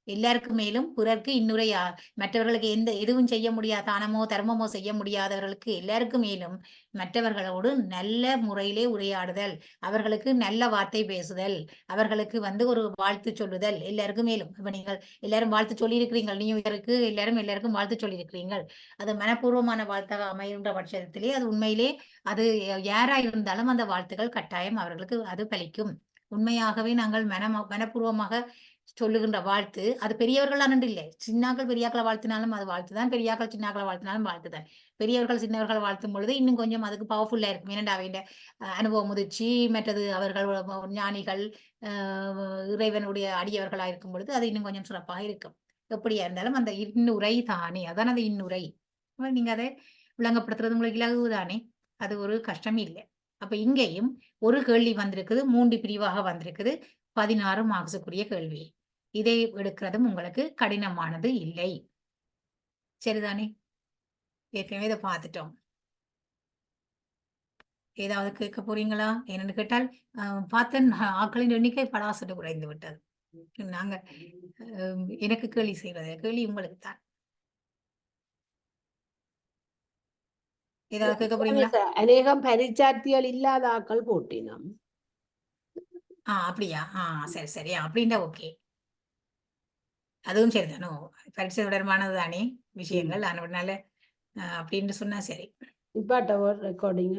Speaker 1: எல்லாருக்கும் மேலும் பிறர்க்கு இன்னுரையா மற்றவர்களுக்கு எதுவும் செய்ய முடியாத தானமோ தர்மமோ செய்ய முடியாதவர்களுக்கு எல்லாருக்கும் மேலும் மற்றவர்களோடு நல்ல முறையிலே உரையாடுதல், அவர்களுக்கு நல்ல வார்த்தை பேசுதல், அவர்களுக்கு வந்து ஒரு வாழ்த்து சொல்லுதல், எல்லாருக்கும் மேலும். இப்ப நீங்கள் எல்லாரும் வாழ்த்து சொல்லியிருக்கிறீர்கள், நியூ இயருக்கு எல்லாருக்கும் வாழ்த்து சொல்லியிருக்கிறீர்கள். அது மனப்பூர்வமான வாழ்த்தாக அமைகின்ற பட்சத்திலே அது உண்மையிலே அது யாரா இருந்தாலும் அந்த வாழ்த்துக்கள் கட்டாயம் அவர்களுக்கு அது பலிக்கும். உண்மையாகவே நாங்கள் மனப்பூர்வமாக சொல்லுகின்ற வாழ்த்து அது பெரியவர்கள் இல்லை, சின்னாக்கள் பெரியாக்களை வாழ்த்தினாலும் அது வாழ்த்துதான், பெரியாக்கள் சின்னாக்களை வாழ்த்தினாலும் வாழ்த்துதான். பெரியவர்கள் சின்னவர்கள் வாழ்த்தும் பொழுது இன்னும் கொஞ்சம் அதுக்கு பவர்ஃபுல்லா இருக்கும். ஏனென்றா அவைய அனுபவ முதிர்ச்சி, மற்றது அவர்கள் ஞானிகள் இறைவனுடைய அடியவர்களா இருக்கும் பொழுது அது இன்னும் கொஞ்சம் சிறப்பாக இருக்கும். எப்படியா இருந்தாலும் அந்த இன்னுரை தானே, அதான் அந்த இன்னுரை. நீங்க அதை விளங்கப்படுத்துறது உங்களுக்கு இலகுதானே, அது ஒரு கஷ்டம் இல்லை. அப்ப இங்கேயும் ஒரு கேள்வி வந்திருக்குது, 3 பிரிவாக வந்திருக்குது, 16 மார்க்ஸுக்குரிய கேள்வி. இதை எடுக்கிறதும் உங்களுக்கு கடினமானது இல்லை, சரிதானே? ஏற்கனவே இதை பார்த்துட்டோம். ஏதாவது கேட்க போறீங்களா? என்னன்னு கேட்டால் பார்த்தேன் ஆட்களின் எண்ணிக்கை படாசட்டு குறைந்து விட்டது. நாங்க எனக்கு கேள்வி செய்வது, கேள்வி உங்களுக்கு தான். ஏதாவது கேட்க போறீங்களா?
Speaker 2: அநேகம் பரீட்சார்த்திகள் இல்லாத ஆக்கள் போட்டினோம்.
Speaker 1: அப்படியா? சரி சரி, அப்படின்னா ஓகே, அதுவும் சரிதானோ, பரீட்சை தொடர்பானது தானே விஷயங்கள். அதனால அப்படின்னு சொன்னா சரி.
Speaker 2: இப்ப ரெக்கார்டிங்